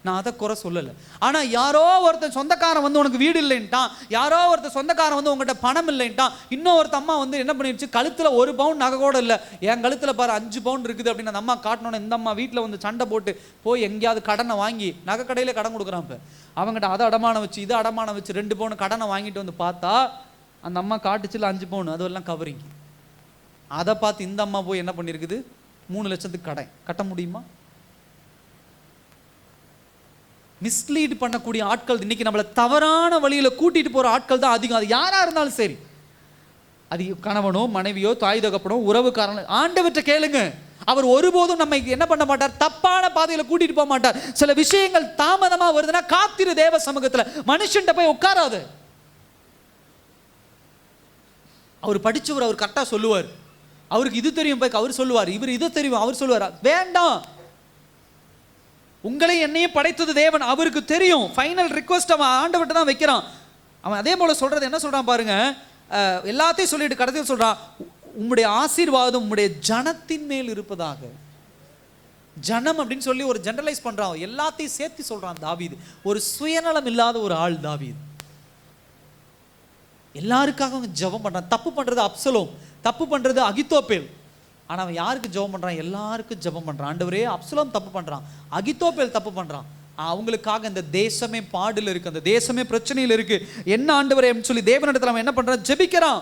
நான் அதை குறை சொல்லலை. ஆனால் யாரோ ஒருத்தன் சொந்தக்காரன் வந்து உனக்கு வீடு இல்லைன்ட்டான், யாரோ ஒருத்தர் சொந்தக்காரன் வந்து உங்கள்கிட்ட பணம் இல்லைன்ட்டான், இன்னொருத்த அம்மா வந்து என்ன பண்ணிடுச்சு, கழுத்தில் 1 பவுன் நகை கூட இல்லை, என் கழுத்தில் பாரு 5 பவுன் இருக்குது அப்படின்னு அந்த அம்மா காட்டணுன்னு இந்த அம்மா வீட்டில் வந்து சண்டை போட்டு போய் எங்கேயாவது கடனை வாங்கி நகை கடையில் கடன் கொடுக்குறான். இப்போ அவங்ககிட்ட அதை அடமானம் வச்சு இதை அடமானம் வச்சு 2 பவுன் கடனை வாங்கிட்டு வந்து பார்த்தா அந்த அம்மா காட்டுச்சுல 5 பவுன், அதுவெல்லாம் கவரிங். அதை பார்த்து இந்த அம்மா போய் என்ன பண்ணியிருக்குது, 3 லட்சத்துக்கு கடன் கட்ட முடியுமா? மிஸ்லீட் பண்ணக்கூடிய ஆட்கள் இன்னைக்கு நம்மளை தவறான வழியில் கூட்டிட்டு போற ஆட்கள் தான் அதிகம். அது யாரா இருந்தாலும் சரி, அது கணவனோ மனைவியோ தாய் தகப்பனோ உறவுக்காரனோ, ஆண்டவர்கிட்ட கேளுங்க. அவர் ஒருபோதும் நம்ம என்ன பண்ண மாட்டார், தப்பான பாதையில கூட்டிட்டு போக மாட்டார். சில விஷயங்கள் தாமதமா வருதுன்னா காத்திரு தேவ சமூகத்துல, மனுஷன்ட்ட போய் உட்காராது. அவர் படிச்சவர், அவர் கரெக்டா சொல்லுவார். அவருக்கு இது தெரியும் போய் அவர் சொல்லுவார், இவர் இது தெரியும் அவர் சொல்லுவார். வேண்டாம், உங்களை என்னையும் படைத்தது தேவன், அவருக்கு தெரியும். ஃபைனல் ரிக்வெஸ்ட் அவன் ஆண்டவர்கிட்ட தான் வைக்கிறான். அவன் அதே போல சொல்றது என்ன சொல்றான் பாருங்க, எல்லாத்தையும் சொல்லிட்டு கடைசியில் சொல்றான், உம்முடைய ஆசீர்வாதம் உம்முடைய ஜனத்தின் மேல் இருப்பதாக. ஜனம் அப்படின்னு சொல்லி ஒரு ஜெனரலைஸ் பண்றான், எல்லாத்தையும் சேர்த்து சொல்றான் தாவீது. ஒரு சுயநலம் இல்லாத ஒரு ஆள் தாவீது. எல்லாருக்காக ஜெபம் பண்றான். தப்பு பண்றது அப்சலோம், தப்பு பண்றது அகித்தோப்பேல். ஆனால் அவன் யாருக்கு ஜெபம் பண்ணுறான், எல்லாருக்கும் ஜெபம் பண்ணுறான். ஆண்டவரே அப்சலோம் தப்பு பண்ணுறான், அகித்தோப்பேல் தப்பு பண்ணுறான், அவங்களுக்காக இந்த தேசமே பாடில் இருக்குது, அந்த தேசமே பிரச்சனையில் இருக்குது, என்ன ஆண்டவரே அப்படின்னு சொல்லி தேவனிடத்தில் அவன் என்ன பண்ணுறான், ஜெபிக்கிறான்.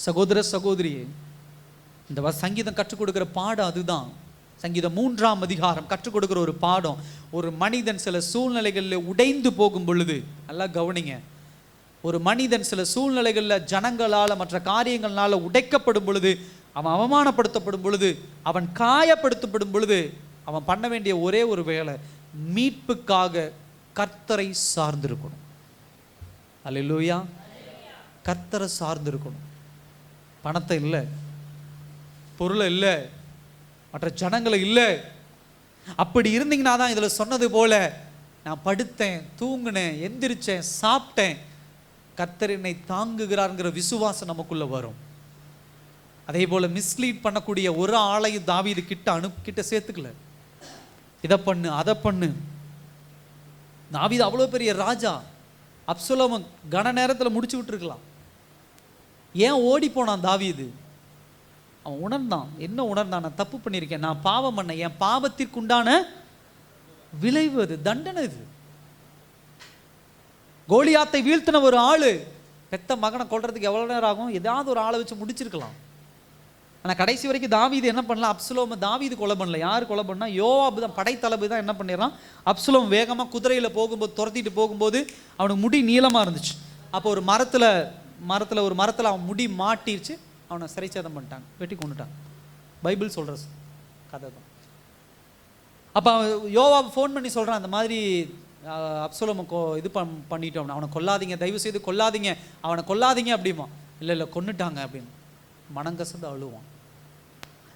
சகோதர சகோதரியே, இந்த சங்கீதம் கற்றுக் கொடுக்குற பாடம் அதுதான். சங்கீதம் 3ஆம் அதிகாரம் கற்றுக் கொடுக்குற ஒரு பாடம். ஒரு மனிதன் சில சூழ்நிலைகளில் உடைந்து போகும் பொழுது, நல்லா கவனிங்க, ஒரு மனிதன் சில சூழ்நிலைகளில் ஜனங்களால் மற்ற காரியங்களால் உடைக்கப்படும் பொழுது, அவன் அவமானப்படுத்தப்படும் பொழுது, அவன் காயப்படுத்தப்படும் பொழுது, அவன் பண்ண வேண்டிய ஒரே ஒரு வேலை, மீட்புக்காக கர்த்தரை சார்ந்திருக்கணும். அல்லேலூயா. கர்த்தரை சார்ந்திருக்கணும். பணத்தை இல்லை, பொருளை இல்லை, மற்ற ஜனங்களை இல்லை. அப்படி இருந்தீங்கன்னா தான் இதில் சொன்னது போல, நான் படுத்தேன், தூங்கினேன், எந்திரிச்சேன், சாப்பிட்டேன், கர்த்தர் என்னை தாங்குகிறார்ங்கிற விசுவாசம் நமக்குள்ள வரும். அதே போல மிஸ்லீட் பண்ணக்கூடிய ஒரு ஆளையும் தாவீது கிட்ட சேர்த்துக்கல. இதை பண்ணு அதை பண்ணு. தாவீது அவ்வளோ பெரிய ராஜா, அப்சலோம் கன நேரத்தில் முடிச்சு விட்டுருக்கலாம். ஏன் ஓடி போனான் தாவீது? அவன் உணர்ந்தான். என்ன உணர்ந்தான்? நான் தப்பு பண்ணியிருக்கேன், நான் பாவம் பண்ண, என் பாவத்திற்குண்டான விளைவு அது, தண்டனை இது. கோலியாத்தை வீழ்த்தின ஒரு ஆளு பெத்த மகனை கொல்றதுக்கு எவ்வளோ நேரம் ஆகும்? ஏதாவது ஒரு ஆளை வச்சு முடிச்சிருக்கலாம். ஆனால் கடைசி வரைக்கும் தாவீது என்ன பண்ணலாம், அப்சலோம் தாவீது கொலை பண்ணல. யார் கொலை பண்ணா? யோவாபு தான், படைத்தளபதி தான் என்ன பண்ணிடுறான், அப்சலோம் வேகமாக குதிரையில் போகும்போது, துரத்திட்டு போகும்போது அவனுக்கு முடி நீளமாக இருந்துச்சு. அப்போ ஒரு மரத்தில் அவன் முடி மாட்டிருச்சு, அவனை சிறைச்சேதம் பண்ணிட்டாங்க, வெட்டி கொண்டுட்டாங்க. பைபிள் சொல்கிற கதை தான். அப்போ யோவாப் ஃபோன் பண்ணி சொல்கிறான், அந்த மாதிரி அப்சலோமை இது பண்ணிட்டோம், அவனை கொல்லாதீங்க, தயவு செய்து கொல்லாதீங்க, அவனை கொல்லாதீங்க அப்படிமா. இல்லை கொன்னுட்டாங்க அப்படின்னு மனங்கசந்து அழுவான்.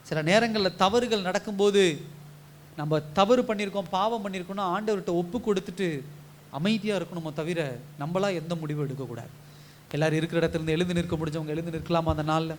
சில நேரங்களில் தவறுகள் நடக்கும்போது நம்ம தவறு பண்ணியிருக்கோம், பாவம் பண்ணியிருக்கோம்னா ஆண்டவர்கிட்ட ஒப்பு கொடுத்துட்டு அமைதியாக இருக்கணுமோ தவிர நம்மளா எந்த முடிவும் எடுக்கக்கூடாது. எல்லாரும் இருக்கிற இடத்துல இருந்து எழுந்து நிற்க முடிஞ்சவங்க எழுந்து நிற்கலாமா அந்த நாளில்?